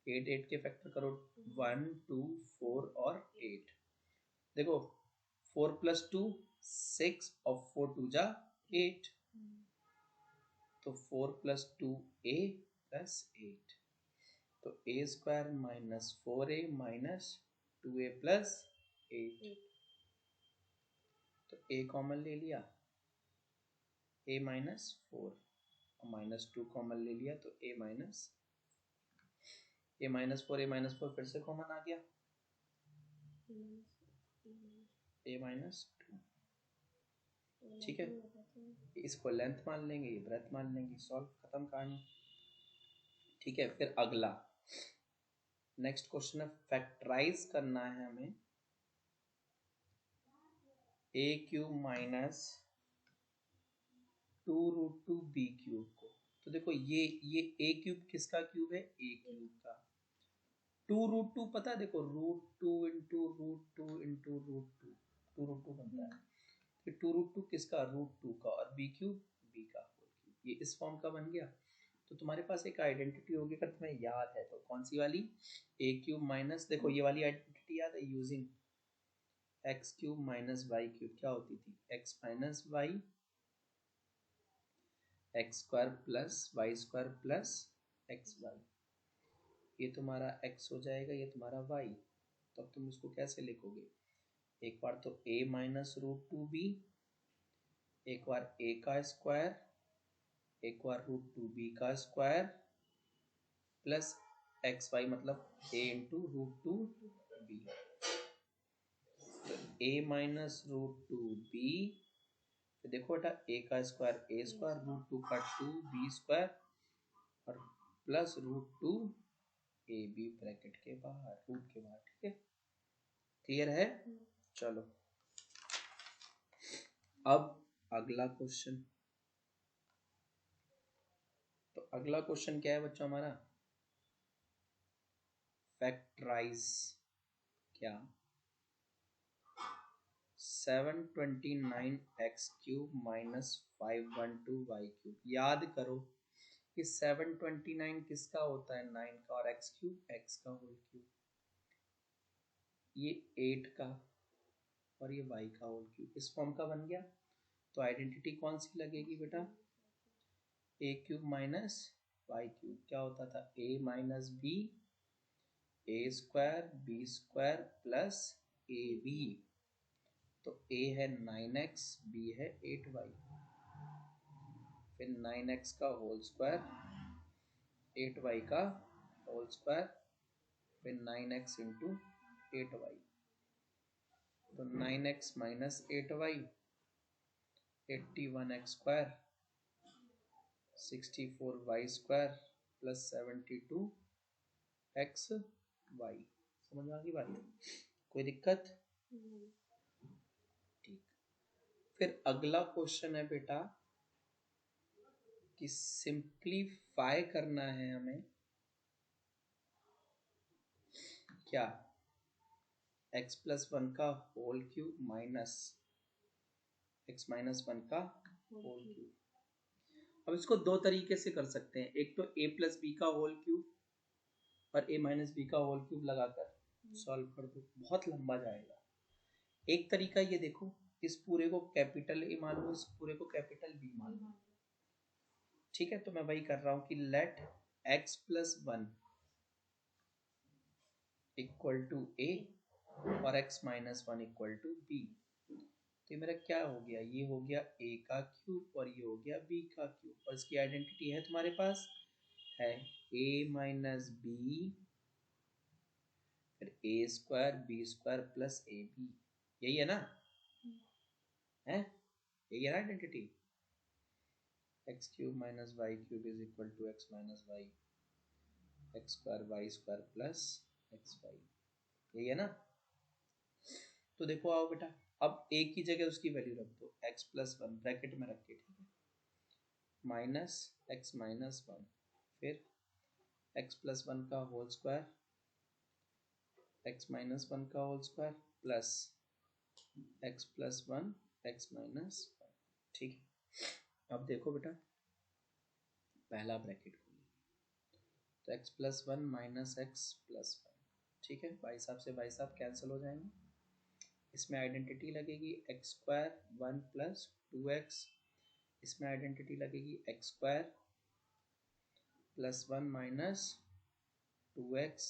8, 8 के फैक्टर करो 1 2 4 और 8, देखो 4 + 2 6 और 4 2 जा 8, तो 4 + 2a + 8, तो a² - 4a - 2a + 8, तो a कॉमन ले लिया, a - 4 और -2 कॉमन ले लिया, तो a - 4 a - 4 फिर से कॉमन आ गया, a - 2, ठीक है, इसको लेंथ मान लेंगे, ये ब्रेथ मान लेंगे, सॉल्व, खत्म कहानी, ठीक है। फिर अगला नेक्स्ट क्वेश्चन है, फैक्टराइज करना है हमें a³ - 2√2b³ को, तो देखो ये a³ किसका क्यूब है, a³ का, 2√2 पता है, देखो √2 × √2 × √2, 2√2 बनता है, फिर 2√2 किसका, √2 का, और b³ b का होल क्यूब, ये इस फॉर्म का बन गया। तो तुम्हारे पास एक आइडेंटिटी होगी, अगर तुम्हें याद है तो, कौन सी वाली, a³ - देखो ये वाली आइडेंटिटी याद है, यूजिंग x³ - y³ क्या होती थी, x - y x² + y² + xy, ये तुम्हारा x हो जाएगा, ये तुम्हारा y, तो अब तुम इसको कैसे लिखोगे, एक बार तो a - √2b, एक बार a का स्क्वायर, एक बार √2b का स्क्वायर प्लस xy मतलब a × √2b, तो a - √2b, तो देखो बेटा a का स्क्वायर a², √2 का 2b² और प्लस √2ab ब्रैकेट के बाहर, रूट के बाहर, ठीक है, क्लियर है। चलो अब अगला क्वेश्चन, तो अगला क्वेश्चन क्या है बच्चों हमारा, फैक्टराइज क्या 729x³ - 512y³, याद करो कि 729 किसका होता है, 9 का, और x³ x का होल क्यूब, ये 8 का और ये y का होल क्यूब, इस फॉर्म का बन गया। तो आइडेंटिटी कौन सी लगेगी बेटा, a³ - y³ क्या होता था, a - b a² b² plus ab, तो a है 9x, b है 8y, फिर 9x का होल स्क्वायर 8y का होल स्क्वायर, फिर 9x × 8y, तो 9x - 8y 81x² 64y² plus 72xy, समझ में आ गई बात, कोई दिक्कत, ठीक। फिर अगला क्वेश्चन है बेटा कि सिंप्लीफाई करना है हमें क्या, x + 1 का होल क्यूब माइनस x - 1 का होल क्यूब। अब इसको दो तरीके से कर सकते हैं, एक तो a + b का होल क्यूब और a - b का होल क्यूब लगाकर सॉल्व कर दो, बहुत लंबा जाएगा। एक तरीका ये देखो, इस पूरे को कैपिटल A मान लो, इस पूरे को कैपिटल B मान लो, ठीक है, तो मैं वही कर रहा हूं कि लेट x + 1 = a और x - 1 = b, तो ये मेरा क्या हो गया, ये हो गया a का क्यूब और ये हो गया b का क्यूब, और इसकी आइडेंटिटी है तुम्हारे पास, है a - b फिर a² b² प्लस ab, यही है ना, है यही है ना identity, x³ - y³ = x - y x² y² plus xy, यही है ना। तो देखो आओ बेटा, अब a की जगह उसकी वैल्यू रख दो, x + 1 ब्रैकेट में रख के, ठीक है, माइनस x - 1, फिर x + 1 का होल स्क्वायर x - 1 का whole square plus x + 1 x - 1, ठीक है। अब देखो बेटा पहला ब्रैकेट खोलिए तो x plus one minus x plus one, ठीक है, भाई साहब से भाई साहब कैंसिल हो जाएंगे। इसमें आइडेंटिटी लगेगी x square one plus two x, इसमें आइडेंटिटी लगेगी x square plus one minus two x,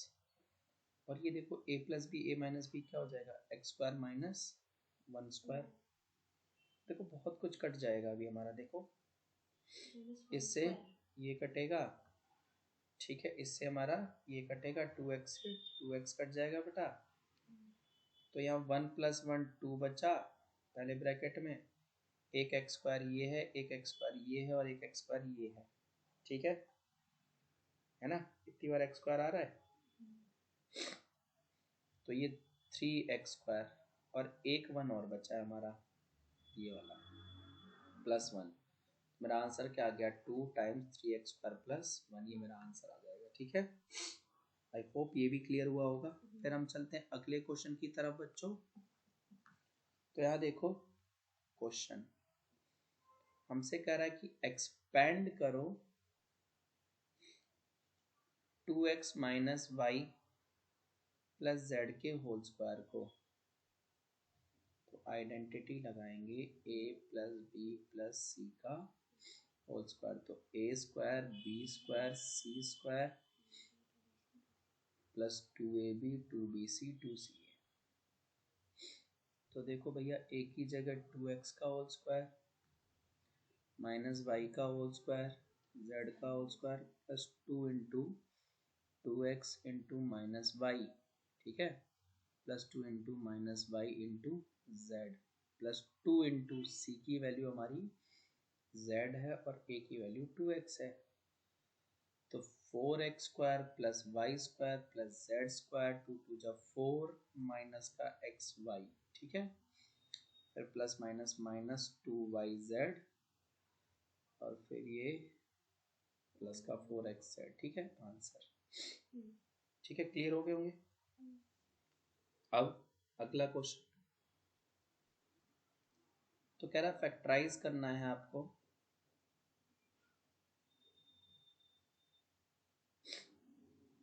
और ये देखो a plus B a minus b क्या हो जाएगा, x square minus one square. देखो बहुत कुछ कट जाएगा अभी हमारा, देखो इससे ये कटेगा, ठीक है, इससे हमारा ये कटेगा, टू एक्स से टू एक्स कट जाएगा बेटा, तो यहाँ वन प्लस वन टू बचा पहले ब्रैकेट में, एक एक्स स्क्वायर ये है, एक एक्स स्क्वायर ये है, और एक एक्स स्क्वायर ये है, ठीक है ना, कितनी बार एक्स स्क्वायर आ रहा है, तो ये थ्री एक्स स्क्वायर, और एक वन और बचा है हमारा ये वाला प्लस वन। मेरा आंसर क्या आ गया, two times three x square plus one, ये मेरा आंसर आ जाएगा, ठीक है। आई होप ये भी क्लियर हुआ होगा। फिर हम चलते हैं अगले क्वेश्चन की तरफ बच्चों। तो यहाँ देखो क्वेश्चन हमसे कह रहा है कि एक्सपेंड करो 2x minus y plus z के होल स्क्वायर को। तो आइडेंटिटी लगाएंगे a plus B plus C का होल स्क्वायर, तो a square B square C square plus two A B two B C two C A. तो देखो भैया a की जगह 2x का होल स्क्वायर माइनस वाई का होल स्क्वायर जेड का whole square plus two into two x into minus y, ठीक है, plus two into minus y into z plus two into C की वैल्यू हमारी Z है और ए की वैल्यू टू एक्स है, तो four x square plus Y square plus z square, two two जा फोर माइनस का एक्स वाई, ठीक है, फिर plus minus minus two y z, और फिर ये प्लस का फोर एक्स जेड, ठीक है, आंसर, ठीक है, क्लियर हो गए होंगे। अब अगला क्वेश्चन, तो कह रहा है फैक्टराइज करना है आपको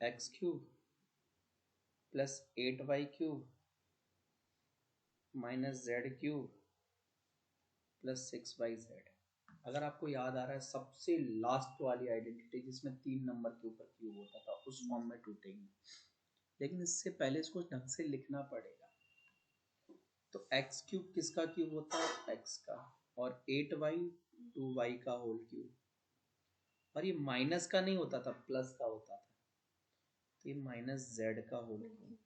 x cube plus eight y cube minus z cube plus six y z. अगर आपको याद आ रहा है सबसे लास्ट वाली आइडेंटिटी जिसमें 3 नंबर के ऊपर क्यूब होता था, उस फॉर्म में टूटेगी, लेकिन इससे पहले इसको ढंग से लिखना पड़ेगा। तो एक्स क्यूब किसका क्यूब होता है, एक्स का, और एट वाई टू वाई का होल क्यूब, और ये माइनस का नहीं होता था प्लस का होता था, तो ये माइनस जेड का होल क्यूब।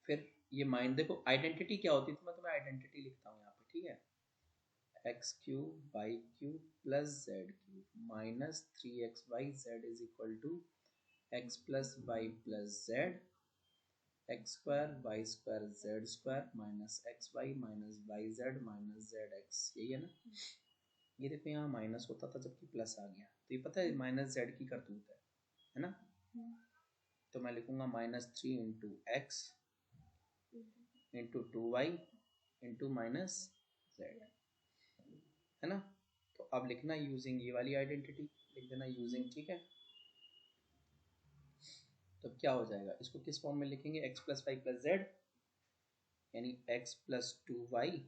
फिर ये माइंड देखो आइडेंटिटी क्या होती थी, मैं तुम्हें आइडेंटिटी लिखता हूँ यहाँ पे, ठीक है, x cube Y cube plus Z cube minus three x y z is equal to x plus Y plus z x square y square z square minus x y minus y z minus z x, यही है ना। ये देखो यहाँ minus होता था जबकि plus आ गया, तो ये पता है माइनस जेड की करतूत है ना। तो मैं लिखूंगा minus three into x into two y into minus z, है ना। तो अब लिखना यूजिंग ये वाली आइडेंटिटी लिख देना यूजिंग, ठीक है। तो क्या हो जाएगा, इसको किस फॉर्म में लिखेंगे, x plus Y plus z, यानी एक्स प्लस टू वाई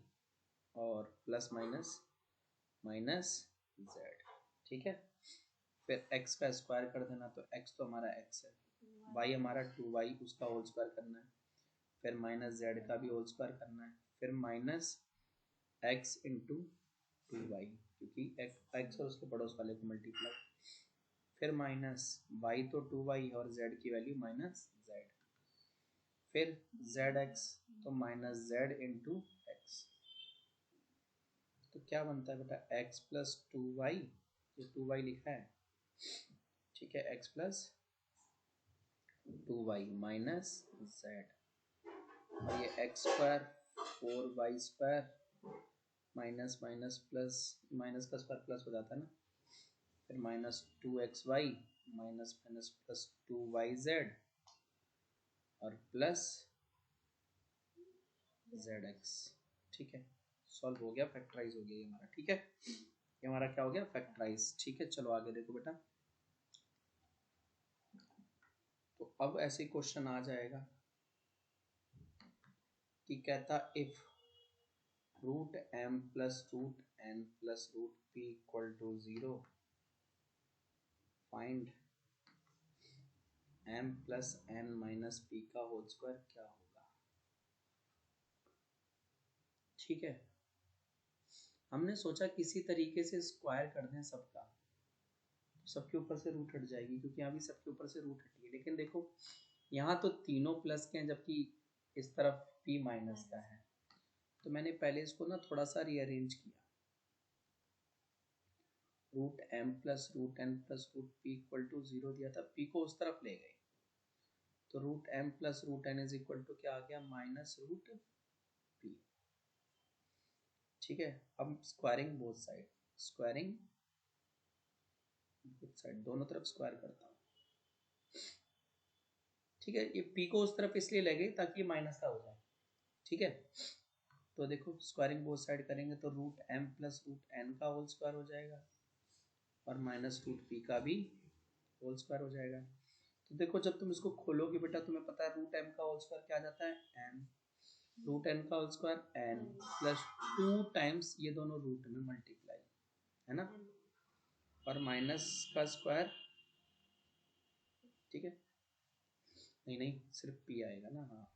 और प्लस माइनस माइनस जेड, ठीक है। फिर एक्स का स्क्वायर कर देना, तो एक्स तो हमारा एक्स है, वाई हमारा टू वाई उसका होल स्क्वायर करना है, फिर माइनस जेड का भी होल स्क्वायर करना है, फिर minus x into two y, क्योंकि एक्स और उसके पड़ोस वाले को मल्टीप्लाई, फिर माइनस वाई तो टू वाई और जेड की वैल्यू माइनस जेड, फिर जेड एक्स तो माइनस जेड इंटू एक्स। तो क्या बनता है बेटा, एक्स प्लस टू वाई, ये टू वाई लिखा है, ठीक है, x plus two y minus z, और ये x square four y square minus minus plus, minus का स्क्वायर प्लस हो जाता है ना, फिर minus two x y minus minus plus two y z और प्लस जेड एक्स, ठीक है, सॉल्व हो गया, फैक्टराइज हो गया ये हमारा, ठीक है। ये हमारा क्या हो गया, फैक्टराइज। ठीक है, चलो आगे देखो बेटा। तो अब ऐसे क्वेश्चन आ जाएगा कि कहता if root m plus root n plus root p equal to 0, find m plus n minus p का होल स्क्वायर क्या होगा। ठीक है, हमने सोचा किसी तरीके से स्क्वायर कर दें सबका, सबके ऊपर से रूट हट जाएगी, क्योंकि यहाँ भी सबके ऊपर से रूट हटी है। लेकिन देखो यहाँ तो तीनों प्लस के हैं, जबकि इस तरफ p माइनस का है। तो मैंने पहले इसको ना थोड़ा सा रीअरेंज किया, root m plus root n plus root p equal to 0 दिया था, p को उस तरफ ले गए, तो root m plus root n is equal to क्या आ गया, माइनस रूट पी। ठीक है, अब squaring both side, squaring both side, दोनों तरफ स्क्वायर करता हूँ। ठीक है, ये p को उस तरफ इसलिए ले गई ताकि ये माइनस का हो जाए। ठीक है, तो देखो स्क्वायरिंग बोथ साइड करेंगे तो root m plus root n का होल स्क्वायर हो जाएगा और माइनस रूट पी का भी होल स्क्वायर हो जाएगा। तो देखो जब तुम इसको खोलोगे बेटा, तुम्हें पता है रूट एम का होल स्क्वायर क्या आ जाता है, एम, रूट एन का whole square n plus 2 times ये दोनों रूट में मल्टीप्लाई, है ना, और माइनस का स्क्वायर। ठीक है, नहीं सिर्फ पी आएगा ना, हाँ,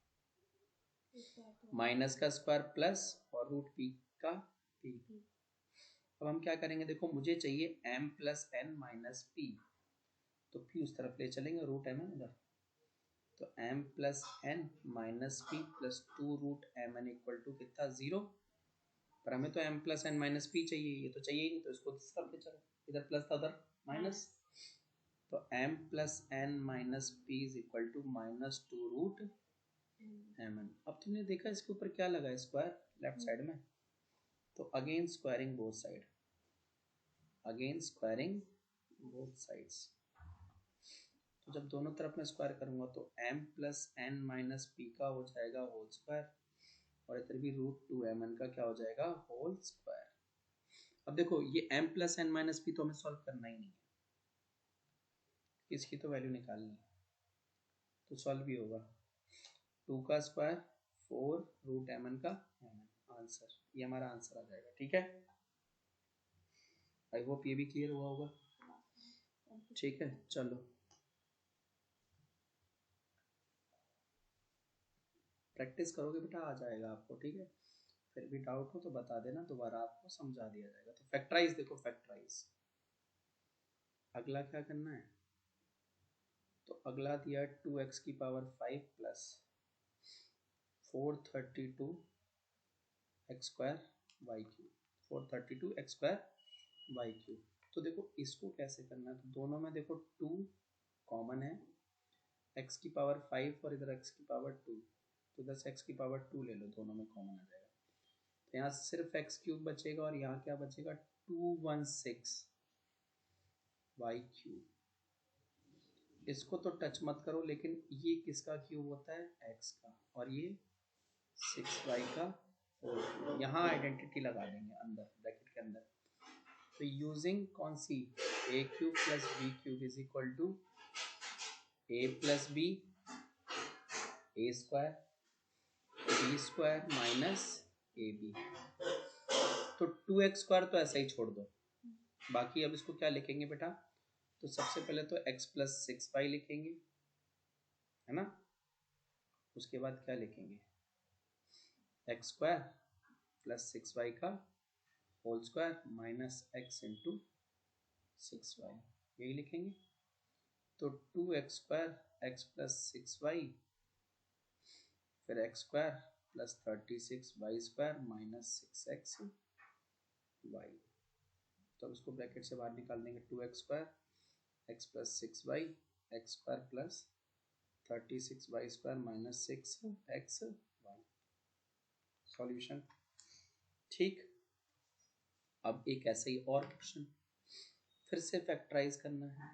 माइनस का स्क्वायर प्लस और रूट पी का पी। अब हम क्या करेंगे, देखो मुझे चाहिए m plus n minus p, तो p उस तरफ ले चलेंगे, रूट m है उधर, तो m plus n minus p plus 2 root m n equal to कितना, 0। पर हमें तो m plus n minus p चाहिए, ये तो चाहिए ही नहीं, तो इसको इस तरफ ले चलो, इधर प्लस था उधर माइनस, तो m plus n minus p is equal to minus 2 root m n. अब तुमने देखा इसके ऊपर क्या लगा, स्क्वायर लेफ्ट साइड में, तो again squaring both side, again squaring both sides. तो जब दोनों तरफ मैं स्क्वायर करूंगा तो m plus n minus p का हो जाएगा होल स्क्वायर, और इधर भी रूट 2 एम एन का क्या हो जाएगा, होल स्क्वायर। अब देखो ये m plus n minus p तो हमें सॉल्व करना ही नहीं है, इसकी तो वैल्यू निकालनी है, तो सॉल्व भी होगा। 2 का स्क्वायर 4 रूट एम एन का एम एन, आंसर, ये हमारा आंसर आ जाएगा। ठीक है, आई होप ये भी क्लियर हुआ होगा। ठीक है, चलो प्रैक्टिस करोगे बेटा आ जाएगा आपको। ठीक है, फिर भी डाउट हो तो बता देना, दोबारा आपको समझा दिया जाएगा। तो फैक्टराइज देखो, फैक्टराइज अगला क्या करना है, तो अगला दिया 2x की power 5 plus 432 x square y cube, 432 x square y cube. तो देखो इसको कैसे करना है, तो दोनों में देखो 2 कॉमन है, x की पावर 5 और इधर x की पावर 2, तो इधर से x की पावर 2 ले लो, दोनों में कॉमन आ जाएगा, तो यहाँ सिर्फ एक्स क्यूब बचेगा और यहाँ क्या बचेगा, 216 वाई क्यूब। इसको तो टच मत करो, लेकिन ये किसका क्यूब होता है, एक्स का, और ये 6y का होल क्यूब, यहाँ आइडेंटिटी लगा देंगे अंदर ब्रैकेट के अंदर। तो यूजिंग कौन सी, A cube plus B cube is equal to A plus B, A square B square minus A B. तो 2x स्क्वायर तो ऐसा ही छोड़ दो, बाकी अब इसको क्या लिखेंगे बेटा, तो सबसे पहले तो x प्लस 6y लिखेंगे, है ना, उसके बाद क्या लिखेंगे, एक्स स्क्वायर प्लस 6y का whole square minus x into 6y, यही लिखेंगे। तो 2x square x plus 6y, फिर x square plus 36y square minus 6xy। तो अब इसको ब्रैकेट से बाहर निकाल देंगे, 2x square x plus 6y x square plus 36y square minus 6xy, solution. ठीक, अब एक ऐसे ही और क्वेश्चन फिर से फैक्टराइज करना है,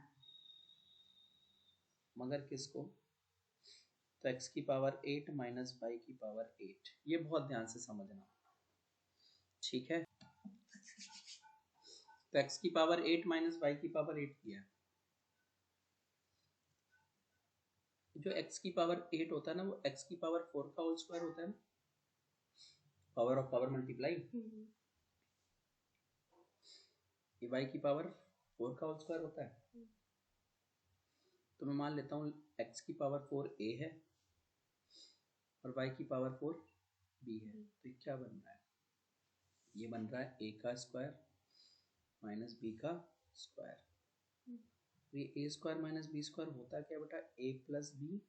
मगर किसको, तो x की पावर 8 माइनस y की पावर 8, ये बहुत ध्यान से समझना। ठीक है, तो x की पावर 8 माइनस y की पावर 8 किया है। जो x की पावर 8 होता है ना वो x की पावर 4 का होल स्क्वायर होता है ना, पावर ऑफ पावर मल्टीप्लाई, ये y की पावर 4 का होल स्क्वायर होता है। तो मैं मान लेता हूँ x की पावर 4 a है और y की पावर 4 b है। तो ये क्या बन रहा है, ये बन रहा है a का स्क्वायर माइनस b का स्क्वायर। तो ये a square minus b square होता है क्या बेटा, a plus b,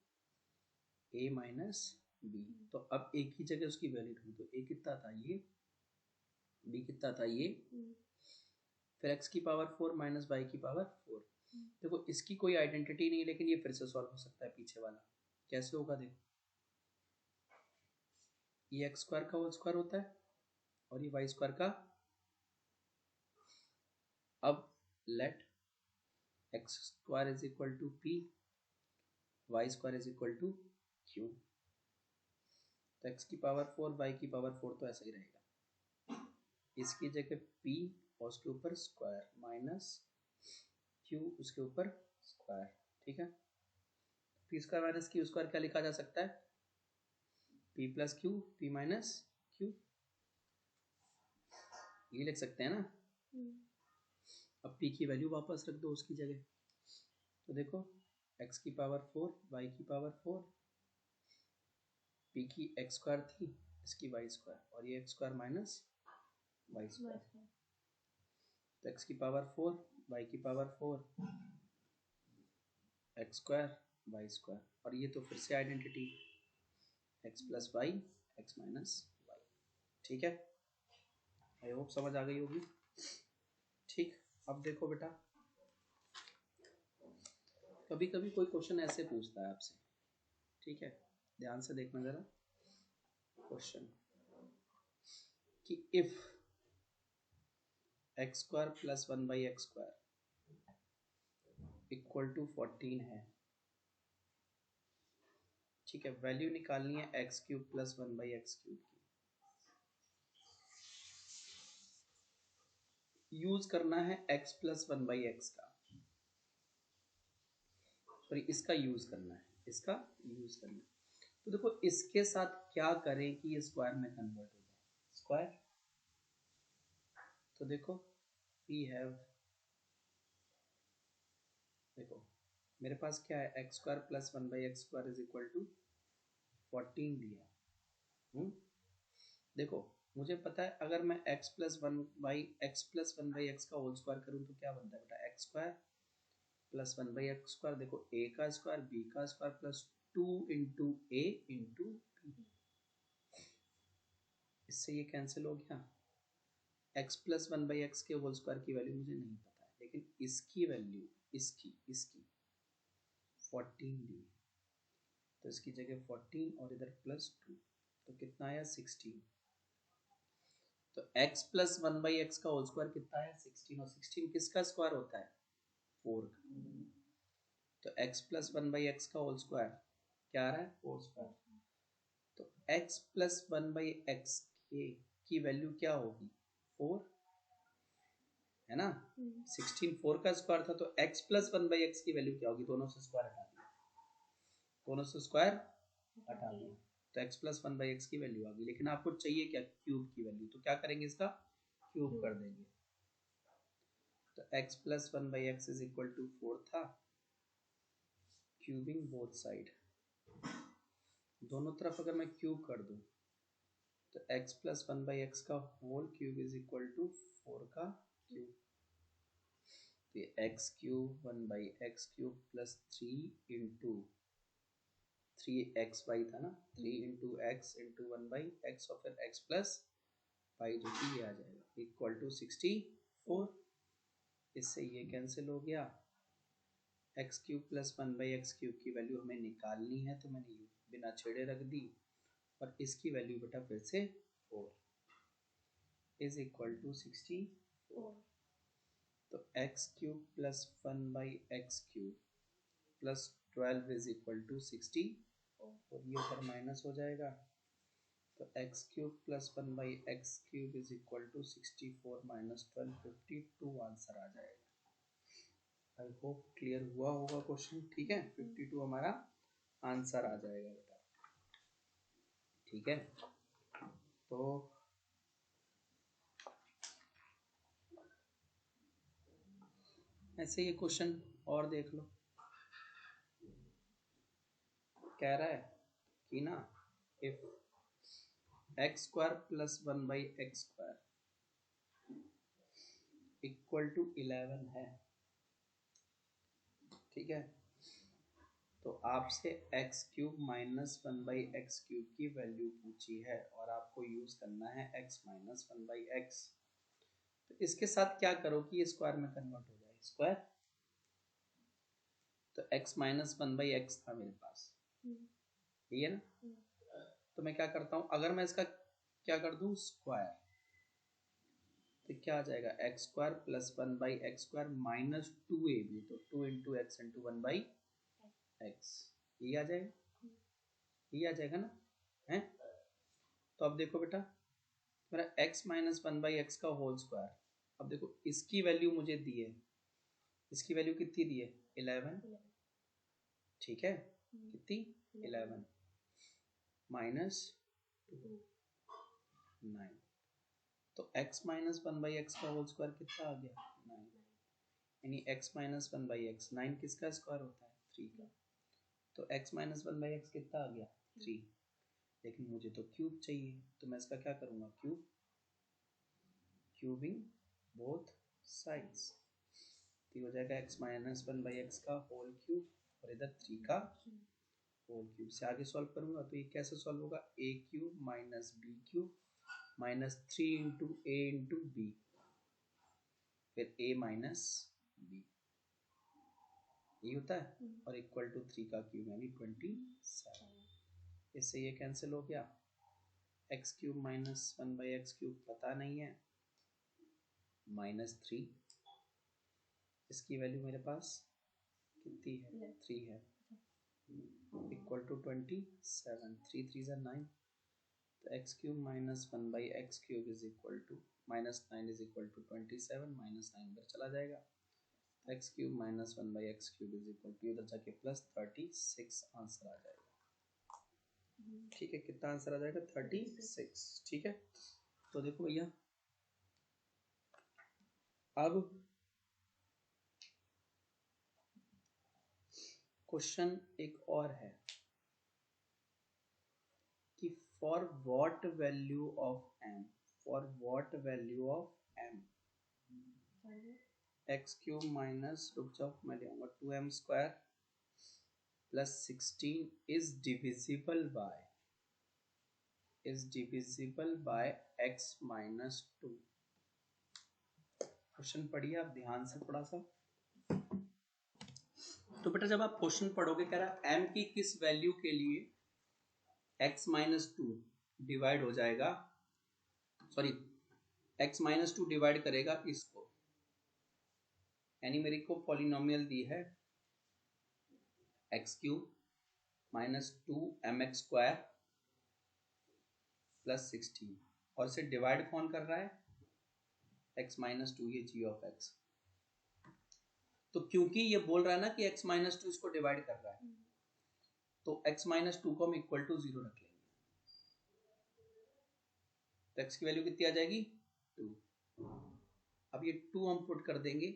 a minus b. तो अब a की जगह उसकी वैल्यू ढूंढो, तो a कितना था ये, b कितना था ये, फिर x की पावर 4 माइनस y की पावर 4। देखो इसकी कोई आइडेंटिटी नहीं है लेकिन ये फिर से सॉल्व हो सकता है पीछे वाला। कैसे होगा देखो, ये एक्स स्क्वायर का होल स्क्वायर होता है और ये वाई स्क्वायर का। अब let x square is equal to p, y square is equal to q. तो एक्स की पावर 4 वाई की पावर 4 तो ऐसा ही रहेगा, इसकी जगह p और उसके ऊपर स्क्वायर माइनस q उसके ऊपर स्क्वायर। ठीक है, P square minus Q square क्या लिखा जा सकता है, p plus Q, p minus Q, ये लिख सकते हैं ना। अब p की वैल्यू वापस रख दो उसकी जगह। तो देखो x की पावर 4 y की पावर 4, p की x स्क्वायर थी, इसकी y स्क्वायर और ये x square minus y square. तो x की पावर 4 y की power 4, x square y square, और ये तो फिर से identity x plus Y x minus y. ठीक है, आई होप समझ आ गई होगी। ठीक, अब देखो बेटा, कभी कभी कोई क्वेश्चन ऐसे पूछता है आपसे, ठीक है, ध्यान से देखना जरा क्वेश्चन, कि if x square plus 1 by x square equal to 14 है, ठीक है, वैल्यू निकालनी है x cube plus 1 by x cube की, यूज करना है एक्स प्लस 1 बाई एक्स का, सॉरी इसका यूज करना है, इसका यूज करना है। तो देखो इसके साथ क्या करें कि ये स्क्वायर में कन्वर्ट हो जाए, स्क्वायर। तो देखो वी हैव, देखो मेरे पास क्या है, x square plus 1 by x square is equal to 14 दिया। देखो मुझे पता है अगर मैं x प्लस 1 बाई एक्स का होल स्क्वायर करूँ तो क्या बनता है बेटा, x square plus 1 by x square, देखो a का स्क्वायर b का square plus 2 into a into b, इससे ये कैंसिल हो गया। x प्लस 1 बाई एक्स के होल स्क्वायर की वैल्यू मुझे नहीं पता है, लेकिन इसकी वैल्यू, इसकी 14 दी, तो इसकी जगह 14 और इधर प्लस 2, तो कितना आया 16। तो x प्लस 1 बाई एक्स का होल स्क्वायर कितना है 16, और 16 किसका स्क्वायर होता है 4 का। तो x प्लस 1 बाई एक्स का होल स्क्वायर क्या आ रहा है 4 स्क्वायर। तो x प्लस 1 बाई एक्स की वैल्यू क्या होगी 4, है ना। 16 4 का स्क्वायर था, तो x प्लस 1 बाई एक्स की वैल्यू क्या होगी, दोनों से स्क्वायर हटा दिया, दोनों से स्क्वायर हटा दिया, तो x प्लस 1 बाई एक्स की वैल्यू आ गई। लेकिन आपको चाहिए क्या, क्यूब की वैल्यू, तो क्या करेंगे इसका क्यूब कर देंगे। तो x plus 1 by x is equal to 4 था, क्यूबिंग बोथ साइड, दोनों तरफ अगर मैं क्यूब कर दूं तो x प्लस 1 बाई एक्स का whole cube is equal to 4 का क्यूब, तो ये x cube 1 by x cube plus 3 into 3xy था ना, 3 into x into 1 by x और फिर x प्लस वाई जो कि ये आ जाएगा इक्वल टू 64। इससे ये कैंसिल हो गया, x cube plus 1 by x cube की वैल्यू हमें निकालनी है तो मैंने बिना छेड़े रख दी, और इसकी वैल्यू बेटा फिर से 4 इज इक्वल टू 64। तो x cube plus 1 by x cube plus 12 is equal to 60, और ये ऊपर माइनस हो जाएगा, तो x cube plus 1/x³ is equal to 64 minus 12 52 answer आ जाएगा। आई होप क्लियर हुआ होगा क्वेश्चन। ठीक है, 52 हमारा आंसर आ जाएगा बेटा। ठीक है, तो ऐसे ये क्वेश्चन और देख लो। कह रहा है कि ना if x² plus 1/x² equal to 11 है, ठीक है, तो आपसे x³ माइनस 1/x³ की वैल्यू पूछी है और आपको यूज करना है x माइनस 1/x। तो इसके साथ क्या करो कि ये स्क्वायर में कन्वर्ट हो जाए। स्क्वायर तो x माइनस 1/x था मेरे पास, ठीक है ना। तो मैं क्या करता हूँ, अगर मैं इसका क्या कर दूं स्क्वायर, तो क्या आ जाएगा x² plus 1/x² minus 2ab, तो 2 इंटू एक्स इंटू 1/x, ये आ जाएगा, ये आ जाएगा ना है। तो अब देखो बेटा, मेरा x माइनस 1/x का होल स्क्वायर, अब देखो इसकी वैल्यू मुझे दी है, इसकी वैल्यू कितनी दी है 11, ठीक है, कितनी 11 माइनस 9, तो x माइनस 1/x का होल स्क्वायर कितना आ गया 9, यानी x माइनस 1/x 9 किसका स्क्वायर होता है 3 का, तो x माइनस 1/x कितना आ गया 3, लेकिन मुझे तो क्यूब चाहिए, तो मैं इसका क्या करूँगा क्यूब, क्यूबिंग बोथ साइड्स, तो हो जाएगा x माइनस 1/x का होल क्यूब और इधर 3 का होल क्यूब। से आगे सॉल्व करूँगा तो ये कैसे सॉल्व होगा, a³ minus b³ minus 3 into a into b, फिर a माइनस b, ये होता है, और इक्वल टू 3 का क्यूब यानी 27। इससे ये कैंसिल हो गया, x³ माइनस 1/x³ पता नहीं है, माइनस 3, इसकी वैल्यू मेरे पास कितनी है 3 है, इक्वल टू 27, 3 3 ज़ा 9, तो x³ minus 1/x³ is equal to minus 9 is equal to 27, minus 9 इधर चला जाएगा, x³ minus 1/x³ is equal to इधर जाके प्लस 36 आंसर आ जाएगा। ठीक है, कितना आंसर आ जाएगा 36। ठीक है, तो देखो भैया, अब क्वेश्चन एक और है कि for what value of m, for what value of m x³ minus, रुक जाओ मैं ले आऊंगा, 2m² plus 16 is divisible by x minus 2। Question पढ़िए आप ध्यान से थोड़ा सा। तो बेटा जब आप क्वेश्चन पढ़ोगे, कह रहा है m की किस वैल्यू के लिए x माइनस 2 डिवाइड हो जाएगा, सॉरी x माइनस 2 डिवाइड करेगा इसको, यानी मेरे को पॉलिनोमियल दी है x³ माइनस 2mx² प्लस 16, और इसे डिवाइड कौन कर रहा है x माइनस 2, ये g ऑफ x। तो क्योंकि ये बोल रहा है ना कि x माइनस 2 इसको डिवाइड कर रहा है, तो x माइनस 2 को हम इक्वल टू 0 रख लेंगे, तो x की वैल्यू कितनी आ जाएगी 2। अब ये 2 हम पुट कर देंगे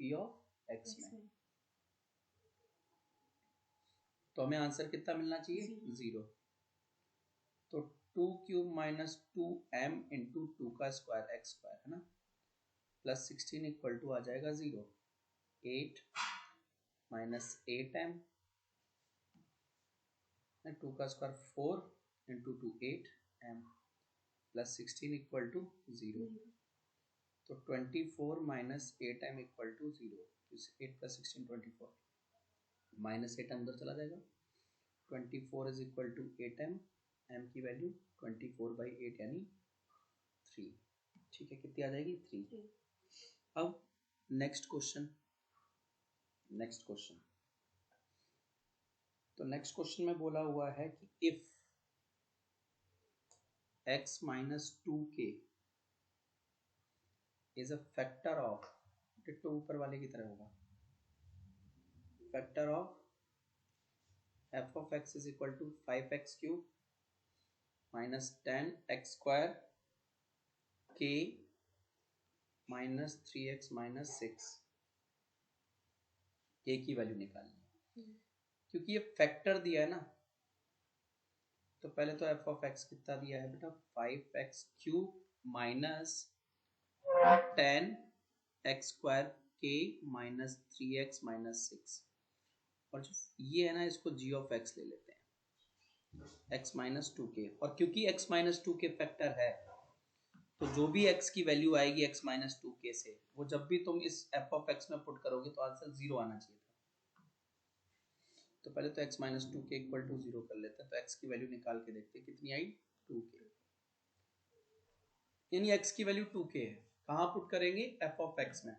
p ऑफ x में, तो हमें आंसर कितना मिलना चाहिए 0। तो 2³ माइनस 2m इंटू 2 का स्क्वायर x² है ना, प्लस 16 इक्वल टू आ जाएगा 0, 8 माइनस 8m, 2 का square 4 into 2 8m plus 16 equal to 0, तो 24 minus 8m equal to 0, 8 plus 16 24, minus 8 अंदर चला जाएगा, 24 is equal to 8m, m की वैल्यू 24/8 यानी 3। ठीक है, कितनी आ जाएगी 3। अब नेक्स्ट क्वेश्चन, तो नेक्स्ट क्वेश्चन में बोला हुआ है कि if x minus 2k is a factor of, ditto ऊपर वाले की तरह होगा, factor of f of x is equal to 5x cube minus 10x square k minus 3x minus 6, k की वैल्यू निकालनी है क्योंकि ये फैक्टर दिया है ना। तो पहले तो f of x कितना दिया है बेटा, 5x cube minus 10x square k minus 3x minus 6, और जो ये है ना इसको g of x ले लेते हैं, x माइनस 2k, और क्योंकि x माइनस 2k फैक्टर है तो जो भी x की वैल्यू आएगी x माइनस 2k से, वो जब भी तुम इस f of x में पुट करोगे तो आंसर 0 आना चाहिए था। तो पहले तो x minus 2k equal to 0 कर लेते हैं, तो x की वैल्यू निकाल के देखते हैं कितनी आई, 2k, यानी x की वैल्यू 2k है। कहाँ पुट करेंगे, f of x में,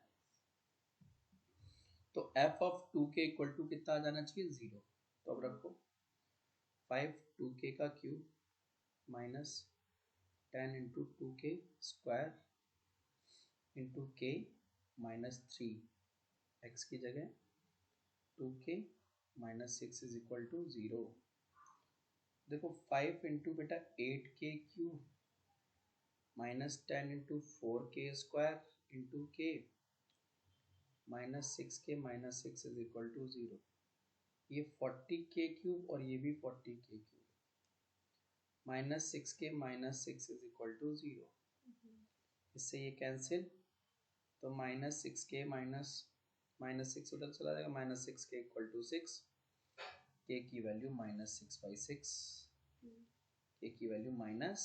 तो f of 2k equal to कितना आ जाना चाहिए, 0। तो अब रखो 5 2k का cube minus 10 into 2k square into k minus 3, x की जगह 2k minus 6 is equal to 0। देखो 5 इंटू बेटा 8k cube minus 10 into 4k square into k minus 6k minus 6 is equal to 0। ये 40k क्यूब और ये भी 40k cube, minus 6k minus 6 is equal to 0। इससे ये कैंसिल, तो minus 6k minus 6 उधर चला जाएगा, minus 6k equal to 6, k की वैल्यू माइनस 6/6, k की वैल्यू माइनस,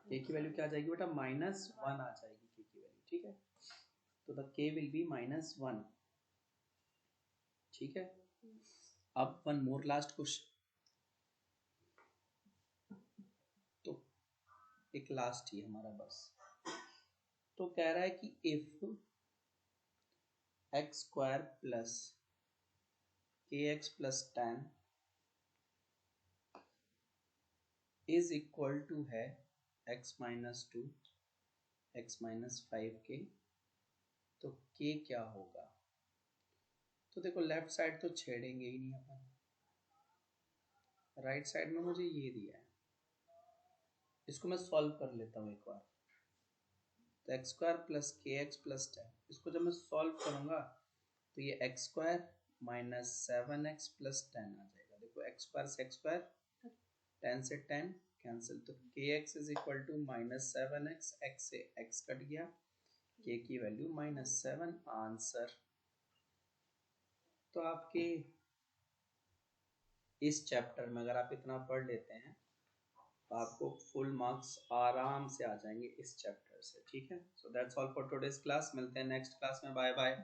k की वैल्यू क्या आ जाएगी बेटा, -1 आ जाएगी k की वैल्यू, ठीक है। तो द k विल बी -1, ठीक है। अब वन मोर लास्ट क्वेश्चन, तो एक लास्ट ही हमारा बस। तो कह रहा है कि if x square plus kx plus 10 is equal to है x minus 2 x minus 5k, तो k क्या होगा। तो देखो लेफ्ट साइड तो छेड़ेंगे ही नहीं अपन, राइट साइड में मुझे ये दिया है, इसको मैं सॉल्व कर लेता हूँ एक बार। तो x square plus k x plus 10, इसको जब मैं सॉल्व करूंगा तो ये x square minus 7x plus 10 आ जाएगा। देखो एक्स स्क्वायर से एक्स स्क्वायर, 10 से 10 कैंसिल, तो k x is equal to minus 7x, x से x कट गया, के की वैल्यू -7 आंसर। तो आपके इस चैप्टर में अगर आप इतना पढ़ लेते हैं तो आपको फुल मार्क्स आराम से आ जाएंगे इस चैप्टर से, ठीक है। So that's all for today's class, मिलते हैं नेक्स्ट क्लास में, बाय बाय।